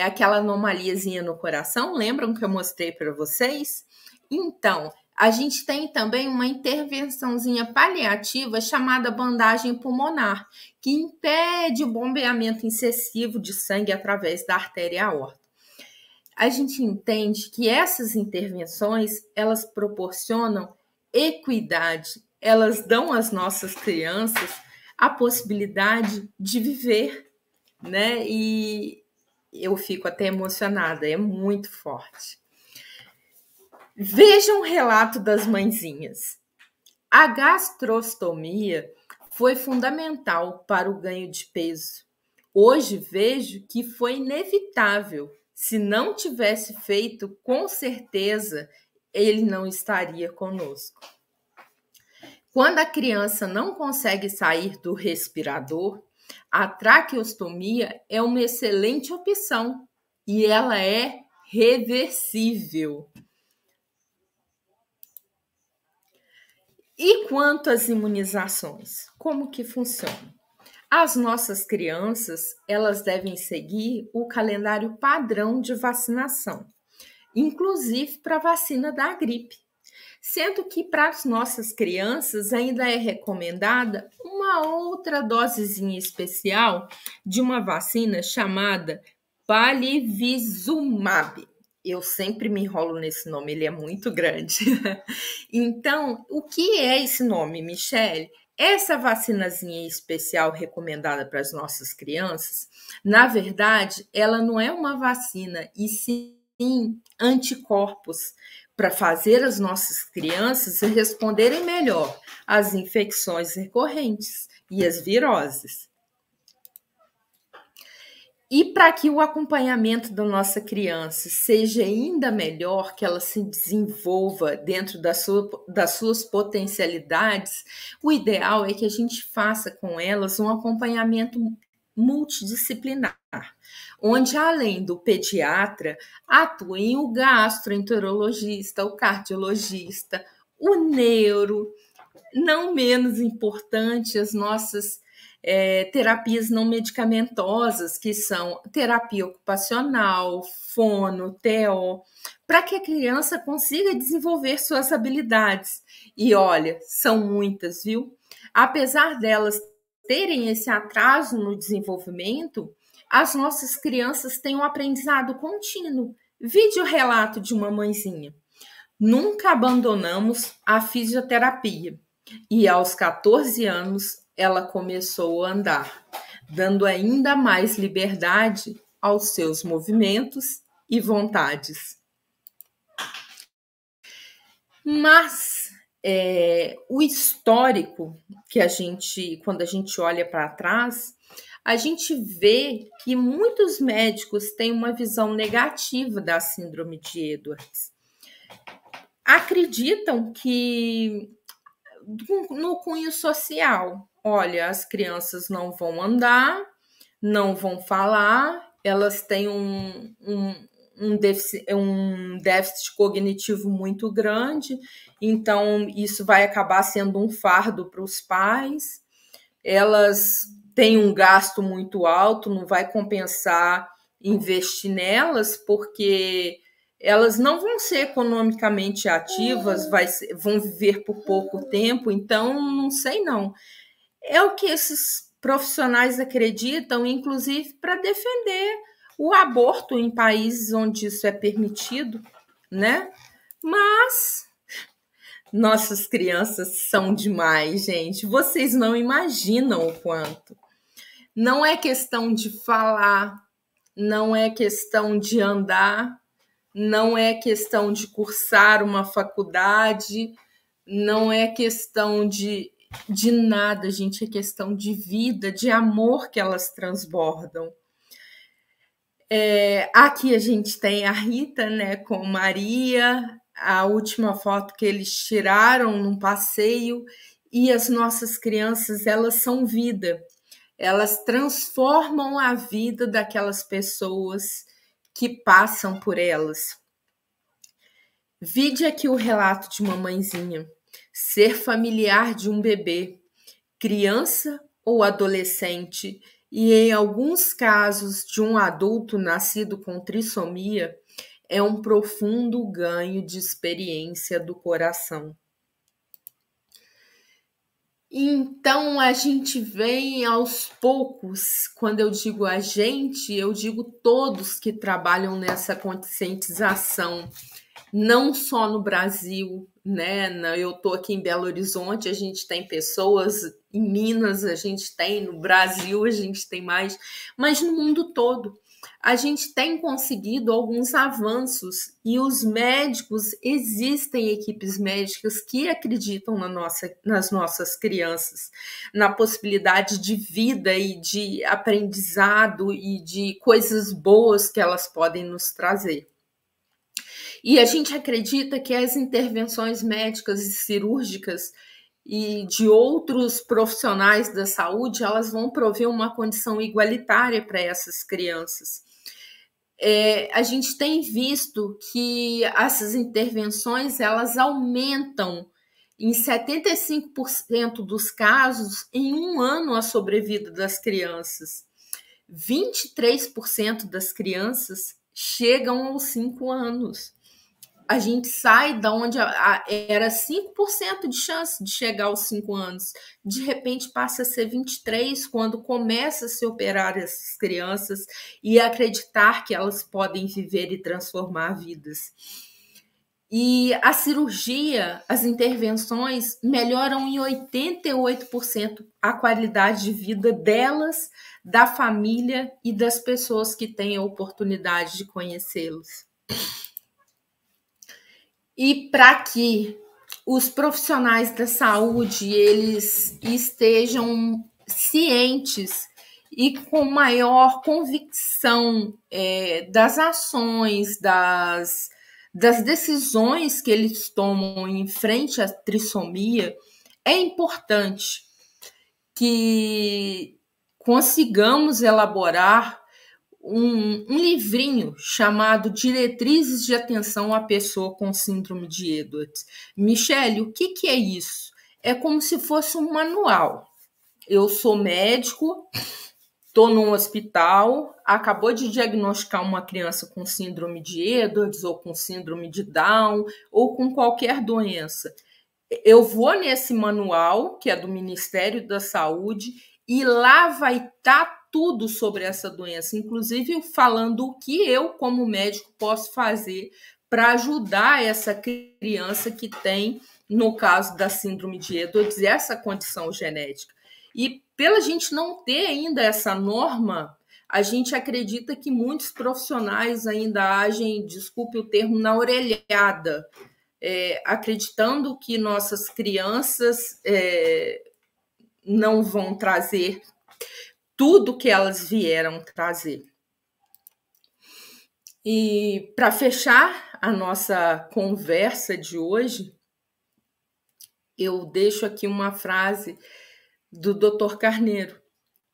aquela anomaliazinha no coração, lembram que eu mostrei para vocês? Então, a gente tem também uma intervençãozinha paliativa chamada bandagem pulmonar, que impede o bombeamento excessivo de sangue através da artéria aorta. A gente entende que essas intervenções, elas proporcionam equidade, elas dão às nossas crianças a possibilidade de viver, né? E eu fico até emocionada, é muito forte. Vejam o relato das mãezinhas. A gastrostomia foi fundamental para o ganho de peso. Hoje vejo que foi inevitável. Se não tivesse feito, com certeza ele não estaria conosco. Quando a criança não consegue sair do respirador, a traqueostomia é uma excelente opção e ela é reversível. E quanto às imunizações, como que funciona? As nossas crianças, elas devem seguir o calendário padrão de vacinação, inclusive para a vacina da gripe, sendo que para as nossas crianças ainda é recomendada uma outra dosezinha especial de uma vacina chamada Palivizumab. Eu sempre me enrolo nesse nome, ele é muito grande. Então, o que é esse nome, Michele? Essa vacinazinha especial recomendada para as nossas crianças, na verdade, ela não é uma vacina, e sim anticorpos para fazer as nossas crianças responderem melhor às infecções recorrentes e às viroses. E para que o acompanhamento da nossa criança seja ainda melhor, que ela se desenvolva dentro das suas potencialidades, o ideal é que a gente faça com elas um acompanhamento multidisciplinar, onde além do pediatra, atuem o gastroenterologista, o cardiologista, o neuro, não menos importante, as nossas terapias não medicamentosas, que são terapia ocupacional, fono, TO, para que a criança consiga desenvolver suas habilidades. E olha, são muitas, viu? Apesar delas terem esse atraso no desenvolvimento, as nossas crianças têm um aprendizado contínuo. Vide o relato de uma mãezinha. Nunca abandonamos a fisioterapia e aos 14 anos ela começou a andar, dando ainda mais liberdade aos seus movimentos e vontades. Mas o histórico que quando a gente olha para trás, a gente vê que muitos médicos têm uma visão negativa da síndrome de Edwards. Acreditam que no cunho social, olha, as crianças não vão andar, não vão falar, elas têm um déficit cognitivo muito grande, então isso vai acabar sendo um fardo para os pais. Elas têm um gasto muito alto, não vai compensar investir nelas, porque elas não vão ser economicamente ativas, vão viver por pouco tempo, então não sei não. É o que esses profissionais acreditam, inclusive para defender o aborto em países onde isso é permitido, né? Mas nossas crianças são demais, gente. Vocês não imaginam o quanto. Não é questão de falar, não é questão de andar, não é questão de cursar uma faculdade, não é questão de nada, gente. É questão de vida, de amor que elas transbordam. Aqui a gente tem a Rita, né, com Maria, a última foto que eles tiraram num passeio, e as nossas crianças, elas são vida. Elas transformam a vida daquelas pessoas que passam por elas. Vide aqui o relato de mamãezinha. Ser familiar de um bebê, criança ou adolescente, e em alguns casos de um adulto nascido com trissomia, é um profundo ganho de experiência do coração. Então, a gente vem aos poucos, quando eu digo a gente, eu digo todos que trabalham nessa conscientização, não só no Brasil, né? Eu estou aqui em Belo Horizonte, a gente tem pessoas em Minas, a gente tem no Brasil, a gente tem mais, mas no mundo todo. A gente tem conseguido alguns avanços e os médicos, existem equipes médicas que acreditam nas nossas crianças, na possibilidade de vida e de aprendizado e de coisas boas que elas podem nos trazer. E a gente acredita que as intervenções médicas e cirúrgicas e de outros profissionais da saúde, elas vão prover uma condição igualitária para essas crianças. A gente tem visto que essas intervenções, elas aumentam em 75% dos casos em um ano a sobrevida das crianças. 23% das crianças chegam aos 5 anos. A gente sai da onde era 5% de chance de chegar aos 5 anos. De repente passa a ser 23% quando começa a se operar essas crianças e acreditar que elas podem viver e transformar vidas. E a cirurgia, as intervenções melhoram em 88% a qualidade de vida delas, da família e das pessoas que têm a oportunidade de conhecê-los. E para que os profissionais da saúde eles estejam cientes e com maior convicção das ações, das decisões que eles tomam em frente à trissomia, é importante que consigamos elaborar um livrinho chamado Diretrizes de Atenção à Pessoa com Síndrome de Edwards. Michele, o que é isso? É como se fosse um manual. Eu sou médico, estou num hospital, acabou de diagnosticar uma criança com síndrome de Edwards ou com síndrome de Down ou com qualquer doença. Eu vou nesse manual, que é do Ministério da Saúde, e lá vai estar tudo sobre essa doença, inclusive falando o que eu, como médico, posso fazer para ajudar essa criança que tem, no caso da síndrome de Edwards, essa condição genética. E pela gente não ter ainda essa norma, a gente acredita que muitos profissionais ainda agem, desculpe o termo, na orelhada, acreditando que nossas crianças não vão trazer tudo que elas vieram trazer. E para fechar a nossa conversa de hoje, eu deixo aqui uma frase do Dr. Carneiro,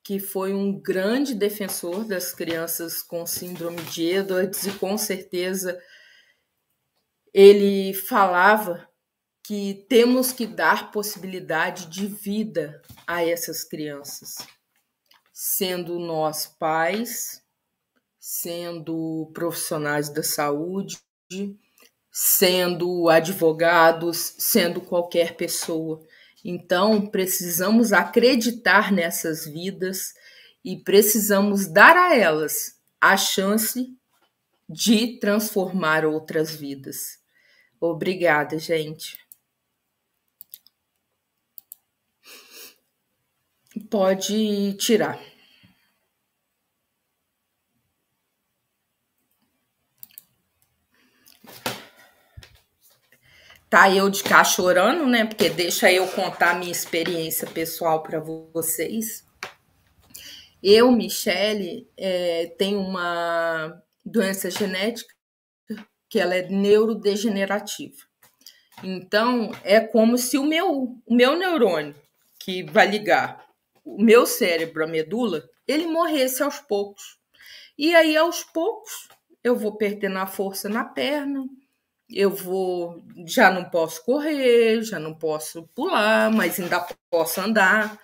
que foi um grande defensor das crianças com síndrome de Edwards, e com certeza ele falava que temos que dar possibilidade de vida a essas crianças, sendo nós pais, sendo profissionais da saúde, sendo advogados, sendo qualquer pessoa. Então, precisamos acreditar nessas vidas e precisamos dar a elas a chance de transformar outras vidas. Obrigada, gente. Pode tirar. Tá eu de cá chorando, né? Porque deixa eu contar a minha experiência pessoal para vocês. Eu, Michele, tenho uma doença genética que ela é neurodegenerativa. Então, é como se o meu neurônio, que vai ligar o meu cérebro à medula, ele morresse aos poucos. E aí, aos poucos, eu vou perdendo a força na perna, já não posso correr, já não posso pular, mas ainda posso andar.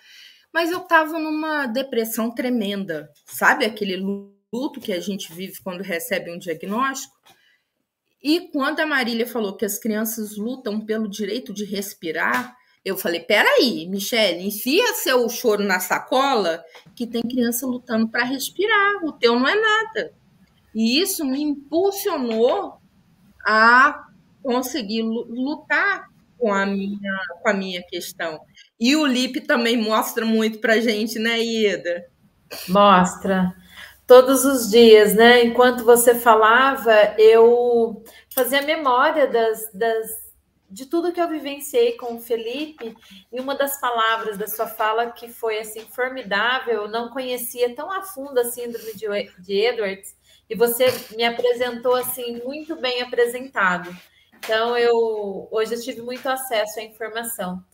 Mas eu estava numa depressão tremenda, sabe aquele luto que a gente vive quando recebe um diagnóstico? E quando a Marília falou que as crianças lutam pelo direito de respirar, eu falei, peraí, Michele, enfia seu choro na sacola, que tem criança lutando para respirar, o teu não é nada. E isso me impulsionou a conseguir lutar com a minha questão. E o Lipe também mostra muito para a gente, né, Ieda? Mostra. Todos os dias, né? Enquanto você falava, eu fazia memória de tudo que eu vivenciei com o Felipe, e uma das palavras da sua fala que foi assim formidável, eu não conhecia tão a fundo a síndrome de Edwards, e você me apresentou assim muito bem apresentado. Então, hoje eu tive muito acesso à informação.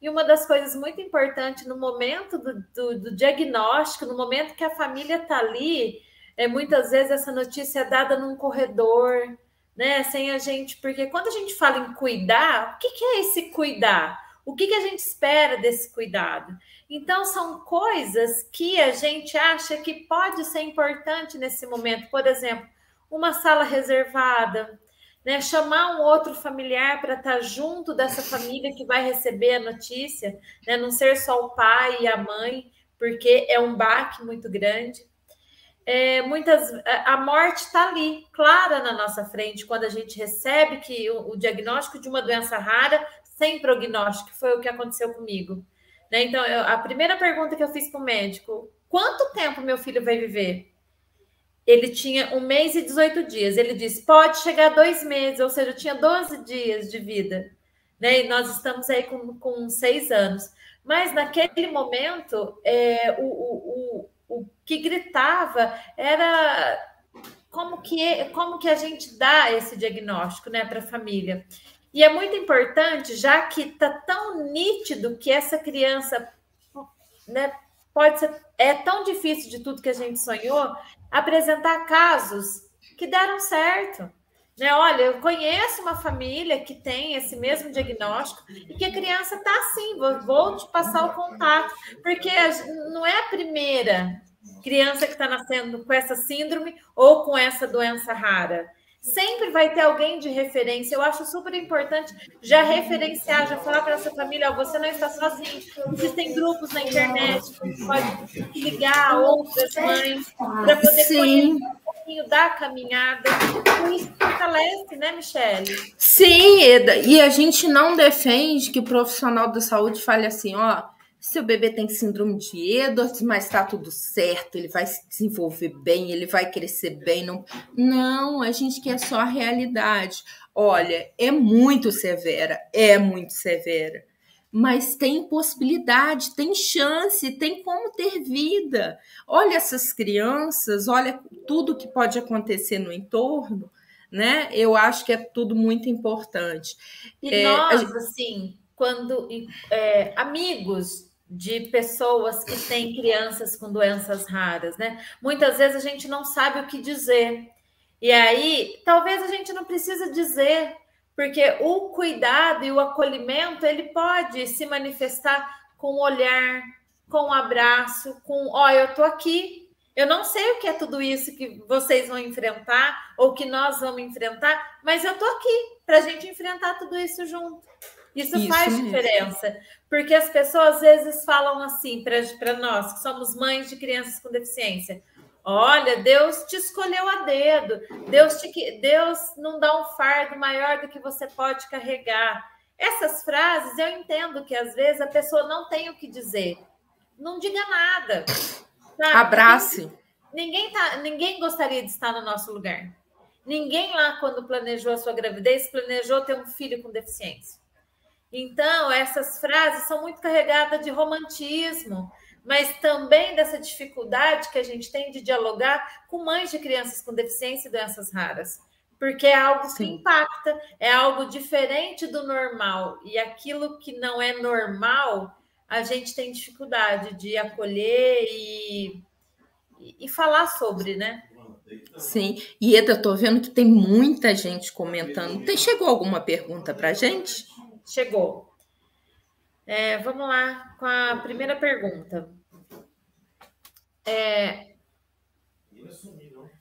E uma das coisas muito importantes no momento do diagnóstico, no momento que a família está ali, muitas vezes essa notícia é dada num corredor, né? Sem a gente, porque quando a gente fala em cuidar, o que é esse cuidar? O que a gente espera desse cuidado? Então, são coisas que a gente acha que pode ser importante nesse momento. Por exemplo, uma sala reservada, né? Chamar um outro familiar para estar junto dessa família que vai receber a notícia, né? Não ser só o pai e a mãe, porque é um baque muito grande. A morte está ali, clara na nossa frente, quando a gente recebe que o diagnóstico de uma doença rara, sem prognóstico, foi o que aconteceu comigo. Né? Então, a primeira pergunta que eu fiz para o médico, quanto tempo meu filho vai viver? Ele tinha 1 mês e 18 dias. Ele disse, pode chegar a 2 meses, ou seja, eu tinha 12 dias de vida. Né? E nós estamos aí com 6 anos. Mas naquele momento, o que gritava era como que a gente dá esse diagnóstico, né, para a família. E é muito importante, já que está tão nítido que essa criança, né, é tão difícil de tudo que a gente sonhou, apresentar casos que deram certo. Né? Olha, eu conheço uma família que tem esse mesmo diagnóstico e que a criança está assim, vou te passar o contato, porque não é a primeira criança que está nascendo com essa síndrome ou com essa doença rara. Sempre vai ter alguém de referência. Eu acho super importante já referenciar, já falar para essa família, você não está sozinho. Existem grupos na internet, pode ligar a outras mães para poder conhecer um pouquinho da caminhada. Isso fortalece, né, Michele? Sim, Eda. E a gente não defende que o profissional da saúde fale assim, ó, seu bebê tem síndrome de Edwards, mas está tudo certo, ele vai se desenvolver bem, ele vai crescer bem. Não, a gente quer só a realidade. Olha, é muito severa, mas tem possibilidade, tem chance, tem como ter vida. Olha essas crianças, olha tudo que pode acontecer no entorno, né? Eu acho que é tudo muito importante. E nós, assim, quando amigos, de pessoas que têm crianças com doenças raras, né? Muitas vezes a gente não sabe o que dizer. E aí, talvez a gente não precise dizer, porque o cuidado e o acolhimento, ele pode se manifestar com o olhar, com o abraço, com, ó, eu tô aqui, eu não sei o que é tudo isso que vocês vão enfrentar, ou que nós vamos enfrentar, mas eu tô aqui para a gente enfrentar tudo isso junto. Isso faz diferença, porque as pessoas às vezes falam assim para nós, que somos mães de crianças com deficiência: olha, Deus te escolheu a dedo, Deus não dá um fardo maior do que você pode carregar. Essas frases, eu entendo que às vezes a pessoa não tem o que dizer. Não diga nada. Sabe? Abrace. Ninguém gostaria de estar no nosso lugar. Ninguém lá, quando planejou a sua gravidez, planejou ter um filho com deficiência. Então, essas frases são muito carregadas de romantismo, mas também dessa dificuldade que a gente tem de dialogar com mães de crianças com deficiência e doenças raras, porque é algo que impacta, é algo diferente do normal, e aquilo que não é normal, a gente tem dificuldade de acolher e falar sobre, né? Sim, e Eda, eu tô vendo que tem muita gente comentando. Chegou alguma pergunta para a gente? Chegou. Vamos lá com a primeira pergunta.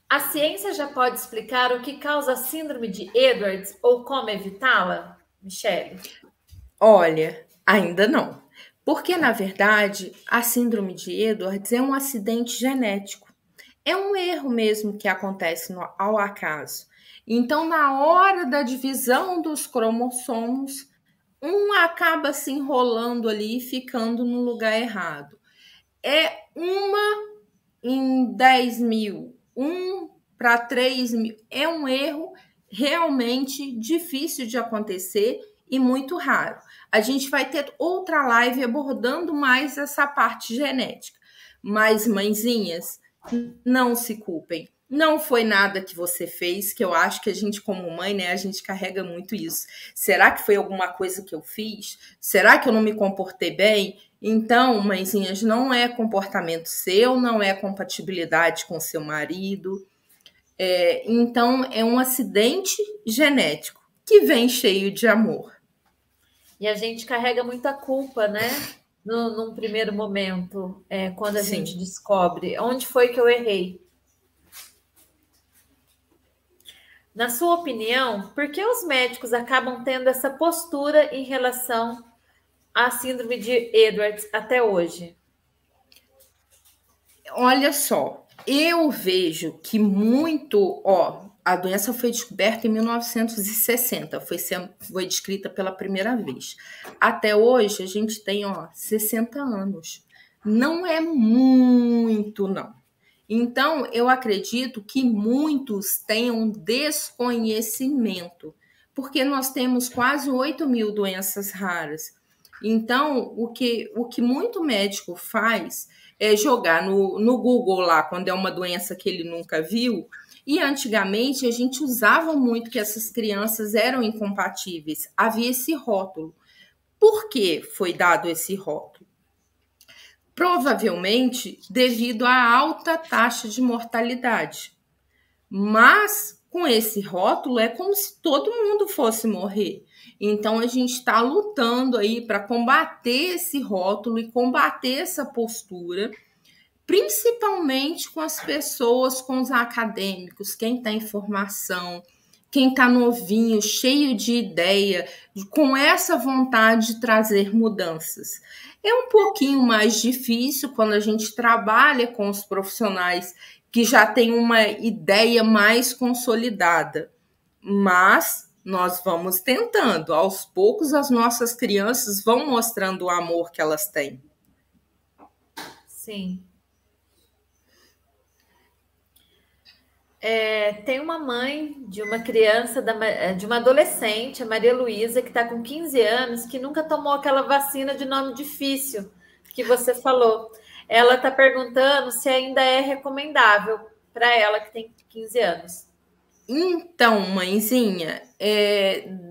A ciência já pode explicar o que causa a síndrome de Edwards ou como evitá-la, Michele? Olha, ainda não. Porque, na verdade, a síndrome de Edwards é um acidente genético. É um erro mesmo que acontece ao acaso. Então, na hora da divisão dos cromossomos, um acaba se enrolando ali e ficando no lugar errado. É uma em 10 mil, 1 para 3 mil. É um erro realmente difícil de acontecer e muito raro. A gente vai ter outra live abordando mais essa parte genética. Mas, mãezinhas, não se culpem. Não foi nada que você fez, que eu acho que a gente, como mãe, né, a gente carrega muito isso. Será que foi alguma coisa que eu fiz? Será que eu não me comportei bem? Então, mãezinhas, não é comportamento seu, não é compatibilidade com seu marido. Então, é um acidente genético que vem cheio de amor. E a gente carrega muita culpa, né? Num primeiro momento, quando a gente descobre onde foi que eu errei. Na sua opinião, por que os médicos acabam tendo essa postura em relação à síndrome de Edwards até hoje? Olha só, eu vejo que muito, a doença foi descoberta em 1960, foi descrita pela primeira vez. Até hoje, a gente tem, 60 anos. Não é muito, não. Então, eu acredito que muitos tenham desconhecimento, porque nós temos quase 8 mil doenças raras. Então, o que muito médico faz é jogar no Google lá, quando é uma doença que ele nunca viu. E antigamente a gente usava muito que essas crianças eram incompatíveis. Havia esse rótulo. Por que foi dado esse rótulo? Provavelmente devido à alta taxa de mortalidade. Mas com esse rótulo é como se todo mundo fosse morrer. Então a gente está lutando aí para combater esse rótulo e combater essa postura, principalmente com as pessoas, com os acadêmicos, quem está em formação, quem está novinho, cheio de ideia, com essa vontade de trazer mudanças. É um pouquinho mais difícil quando a gente trabalha com os profissionais que já têm uma ideia mais consolidada, mas nós vamos tentando. Aos poucos, as nossas crianças vão mostrando o amor que elas têm. Sim. Tem uma mãe de uma criança, de uma adolescente, a Maria Luísa, que está com 15 anos, que nunca tomou aquela vacina de nome difícil que você falou. Ela está perguntando se ainda é recomendável para ela, que tem 15 anos. Então, mãezinha,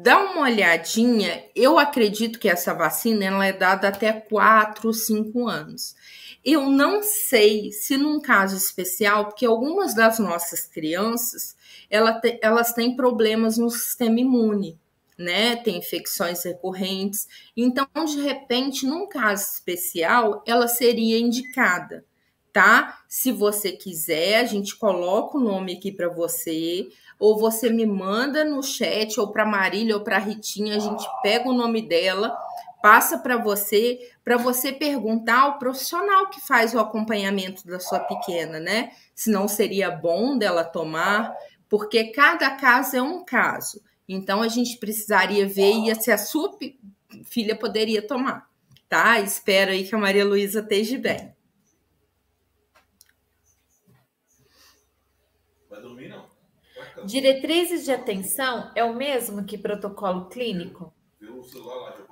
dá uma olhadinha. Eu acredito que essa vacina ela é dada até 4, 5 anos. Eu não sei se num caso especial, porque algumas das nossas crianças, elas têm problemas no sistema imune, né? Tem infecções recorrentes. Então, de repente, num caso especial, ela seria indicada, tá? Se você quiser, a gente coloca o nome aqui para você, ou você me manda no chat, ou para Marília, ou para Ritinha, a gente pega o nome dela, passa para você perguntar ao profissional que faz o acompanhamento da sua pequena, né? Se não seria bom dela tomar, porque cada caso é um caso. Então, a gente precisaria ver se a sua filha poderia tomar, tá? Espero aí que a Maria Luísa esteja bem. Vai dormir, não? Diretrizes de atenção é o mesmo que protocolo clínico?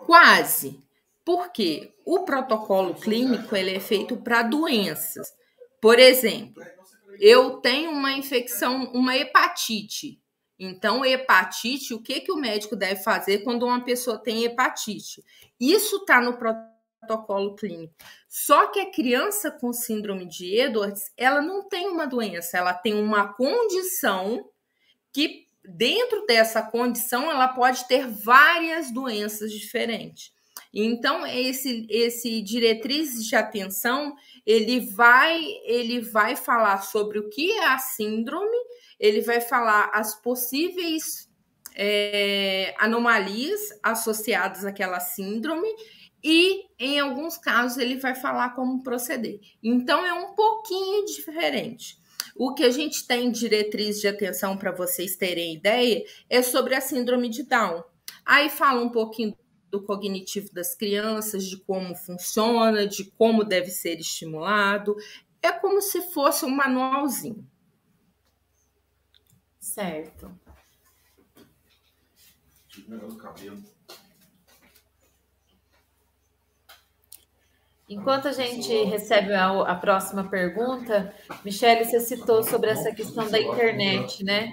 Quase. Porque o protocolo clínico ele é feito para doenças. Por exemplo, eu tenho uma infecção, uma hepatite. Então, hepatite, o que o médico deve fazer quando uma pessoa tem hepatite? Isso está no protocolo clínico. Só que a criança com síndrome de Edwards, ela não tem uma doença, ela tem uma condição que, dentro dessa condição, ela pode ter várias doenças diferentes. Então, esse diretrizes de atenção, ele vai falar sobre o que é a síndrome, ele vai falar as possíveis anomalias associadas àquela síndrome e, em alguns casos, ele vai falar como proceder. Então, é um pouquinho diferente. O que a gente tem diretriz de atenção, para vocês terem ideia, é sobre a síndrome de Down. Aí fala um pouquinho do cognitivo das crianças, de como funciona, de como deve ser estimulado. É como se fosse um manualzinho. Certo. Enquanto a gente recebe a próxima pergunta, Michele, você citou sobre essa questão da internet, né?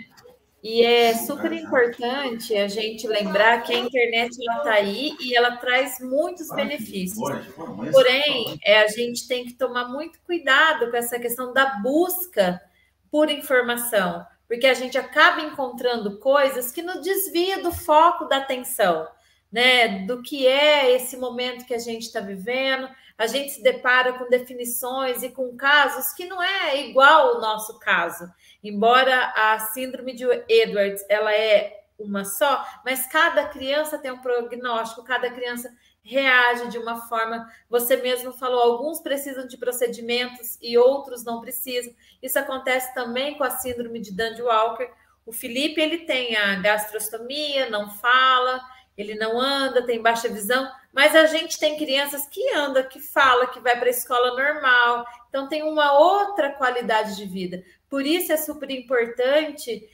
E é super importante a gente lembrar que a internet está aí e ela traz muitos benefícios. Porém, a gente tem que tomar muito cuidado com essa questão da busca por informação, porque a gente acaba encontrando coisas que nos desvia do foco da atenção, né? Do que é esse momento que a gente está vivendo. A gente se depara com definições e com casos que não é igual ao nosso caso. Embora a síndrome de Edwards ela é uma só, mas cada criança tem um prognóstico, cada criança reage de uma forma. Você mesmo falou, alguns precisam de procedimentos e outros não precisam. Isso acontece também com a síndrome de Dandy-Walker. O Felipe, ele tem a gastrostomia, não fala, ele não anda, tem baixa visão, mas a gente tem crianças que anda, que fala, que vai para a escola normal, então tem uma outra qualidade de vida. Por isso é super importante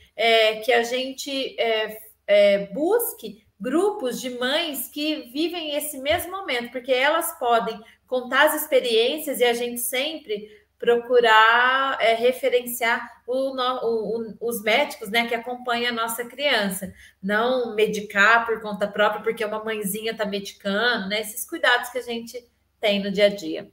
que a gente busque grupos de mães que vivem esse mesmo momento, porque elas podem contar as experiências e a gente sempre procurar referenciar os médicos, né, que acompanham a nossa criança, não medicar por conta própria, porque uma mãezinha está medicando, né, esses cuidados que a gente tem no dia a dia.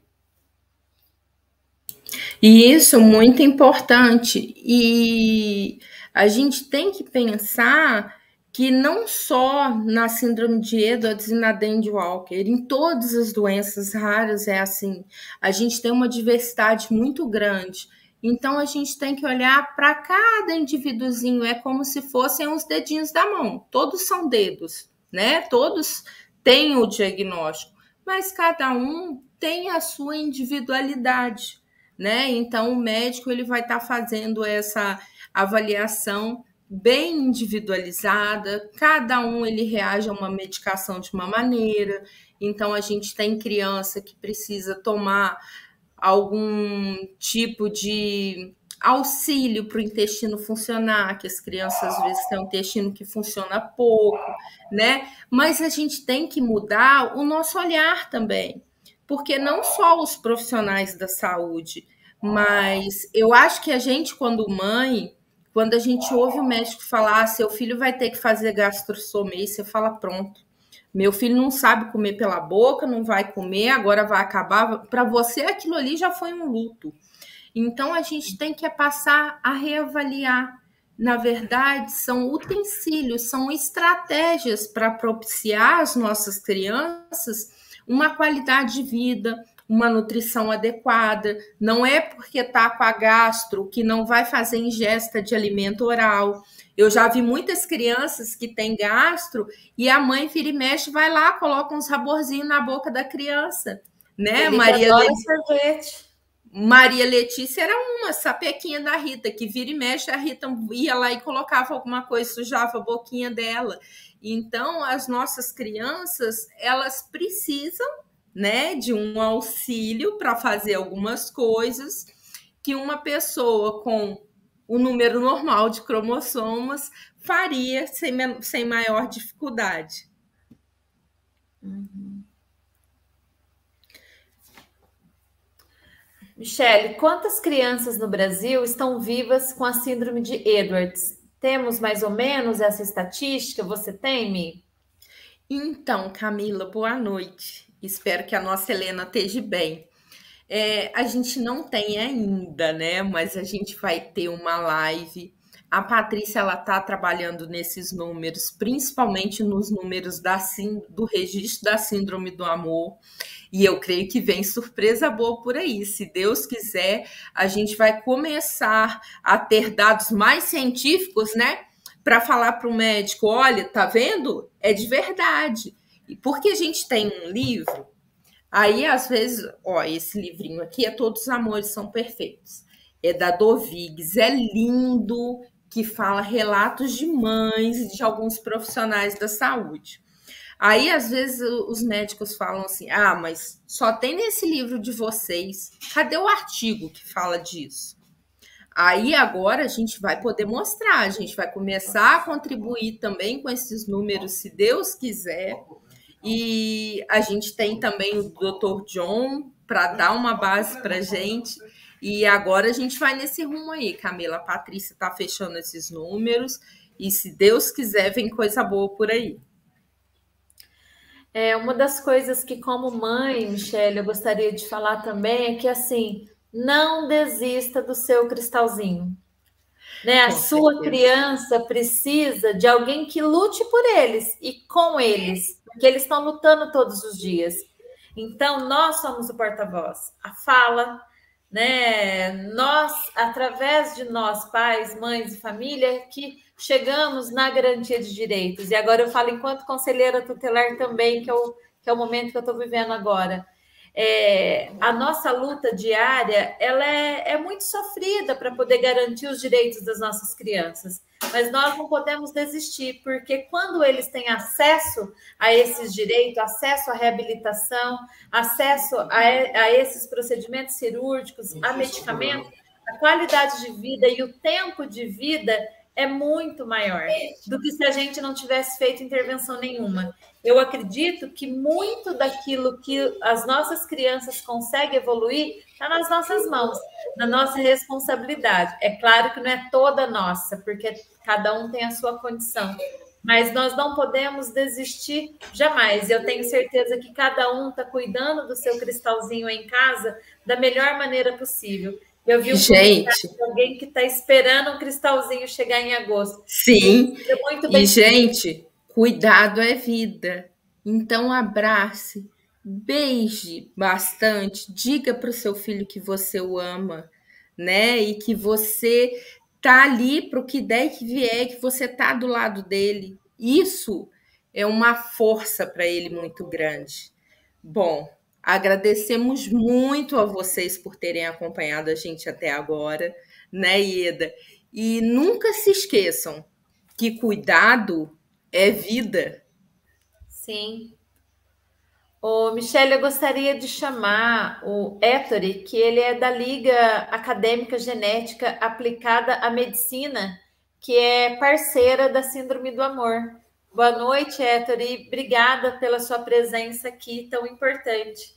E isso é muito importante, e a gente tem que pensar que não só na síndrome de Edwards e na Dandy-Walker, em todas as doenças raras é assim. A gente tem uma diversidade muito grande. Então, a gente tem que olhar para cada indivíduozinho, é como se fossem os dedinhos da mão. Todos são dedos, né? Todos têm o diagnóstico, mas cada um tem a sua individualidade, né? Então, o médico ele vai estar fazendo essa avaliação bem individualizada, cada um ele reage a uma medicação de uma maneira. Então, a gente tem criança que precisa tomar algum tipo de auxílio para o intestino funcionar, que as crianças às vezes têm um intestino que funciona pouco, né? Mas a gente tem que mudar o nosso olhar também, porque não só os profissionais da saúde, mas eu acho que a gente, quando mãe, Quando a gente ouve o médico falar, seu filho vai ter que fazer gastrostomia, você fala, pronto. Meu filho não sabe comer pela boca, não vai comer, agora vai acabar. Para você, aquilo ali já foi um luto. Então, a gente tem que passar a reavaliar. Na verdade, são utensílios, são estratégias para propiciar às nossas crianças uma qualidade de vida, uma nutrição adequada. Não é porque está com a gastro que não vai fazer ingesta de alimento oral. Eu já vi muitas crianças que têm gastro e a mãe vira e mexe, vai lá, coloca um saborzinho na boca da criança, né? Maria Letícia era uma sapequinha da Rita, que vira e mexe, a Rita ia lá e colocava alguma coisa, sujava a boquinha dela. Então, as nossas crianças, elas precisam, né, de um auxílio para fazer algumas coisas que uma pessoa com o número normal de cromossomos faria sem maior dificuldade. Michele, quantas crianças no Brasil estão vivas com a síndrome de Edwards? Temos mais ou menos essa estatística? Você tem, Mi? Então, Camila, boa noite. Espero que a nossa Helena esteja bem. A gente não tem ainda, né? Mas a gente vai ter uma live. A Patrícia, ela está trabalhando nesses números, principalmente nos números do registro da síndrome do amor. E eu creio que vem surpresa boa por aí. Se Deus quiser, a gente vai começar a ter dados mais científicos, né? Para falar para o médico, olha, tá vendo? É de verdade. E porque a gente tem um livro, aí às vezes, esse livrinho aqui é Todos os Amores São Perfeitos. É da Dovigs, é lindo, que fala relatos de mães e de alguns profissionais da saúde. Aí, às vezes, os médicos falam assim, mas só tem nesse livro de vocês. Cadê o artigo que fala disso? Aí, agora, a gente vai poder mostrar, a gente vai começar a contribuir também com esses números, se Deus quiser. E a gente tem também o Dr. John para dar uma base para a gente. E agora a gente vai nesse rumo aí, Camila. A Patrícia está fechando esses números. E, se Deus quiser, vem coisa boa por aí. Uma das coisas que, como mãe, Michele, eu gostaria de falar também é que, assim, não desista do seu cristalzinho. Né? A sua criança precisa de alguém que lute por eles e com eles, porque eles estão lutando todos os dias. Então, nós somos o porta-voz. A fala, né? Nós, através de nós, pais, mães e família, que chegamos na garantia de direitos. E agora eu falo enquanto conselheira tutelar também, que é o momento que eu estou vivendo agora. A nossa luta diária, ela é muito sofrida para poder garantir os direitos das nossas crianças. Mas nós não podemos desistir, porque quando eles têm acesso a esses direitos, acesso à reabilitação, acesso a esses procedimentos cirúrgicos, a medicamentos, a qualidade de vida e o tempo de vida é muito maior do que se a gente não tivesse feito intervenção nenhuma. Eu acredito que muito daquilo que as nossas crianças conseguem evoluir está nas nossas mãos, na nossa responsabilidade. É claro que não é toda nossa, porque cada um tem a sua condição, mas nós não podemos desistir jamais. Eu tenho certeza que cada um está cuidando do seu cristalzinho em casa da melhor maneira possível. Eu vi alguém que está esperando um cristalzinho chegar em agosto. Sim, e gente, cuidado é vida. Então, abrace, beije bastante, diga para o seu filho que você o ama, né? E que você tá ali para o que der e que vier, que você tá do lado dele. Isso é uma força para ele muito grande. Bom, agradecemos muito a vocês por terem acompanhado a gente até agora, né, Ieda? E nunca se esqueçam que cuidado é vida. Sim. Michele, eu gostaria de chamar o Ettore, que ele é da Liga Acadêmica Genética Aplicada à Medicina, que é parceira da Síndrome do Amor. Boa noite, Ettore. Obrigada pela sua presença aqui tão importante.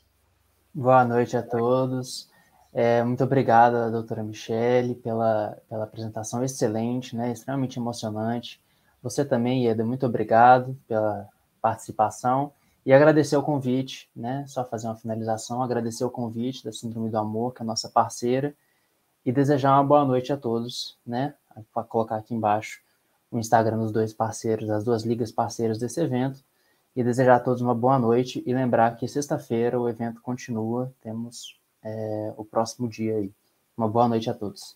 Boa noite a todos. Muito obrigado, doutora Michele, pela apresentação excelente, né? Extremamente emocionante. Você também, Ieda, muito obrigado pela participação e agradecer o convite, né? Só fazer uma finalização, agradecer o convite da Síndrome do Amor, que é a nossa parceira, e desejar uma boa noite a todos, né? Vou colocar aqui embaixo o Instagram dos dois parceiros, das duas ligas parceiras desse evento, e desejar a todos uma boa noite e lembrar que sexta-feira o evento continua, temos o próximo dia aí. Uma boa noite a todos.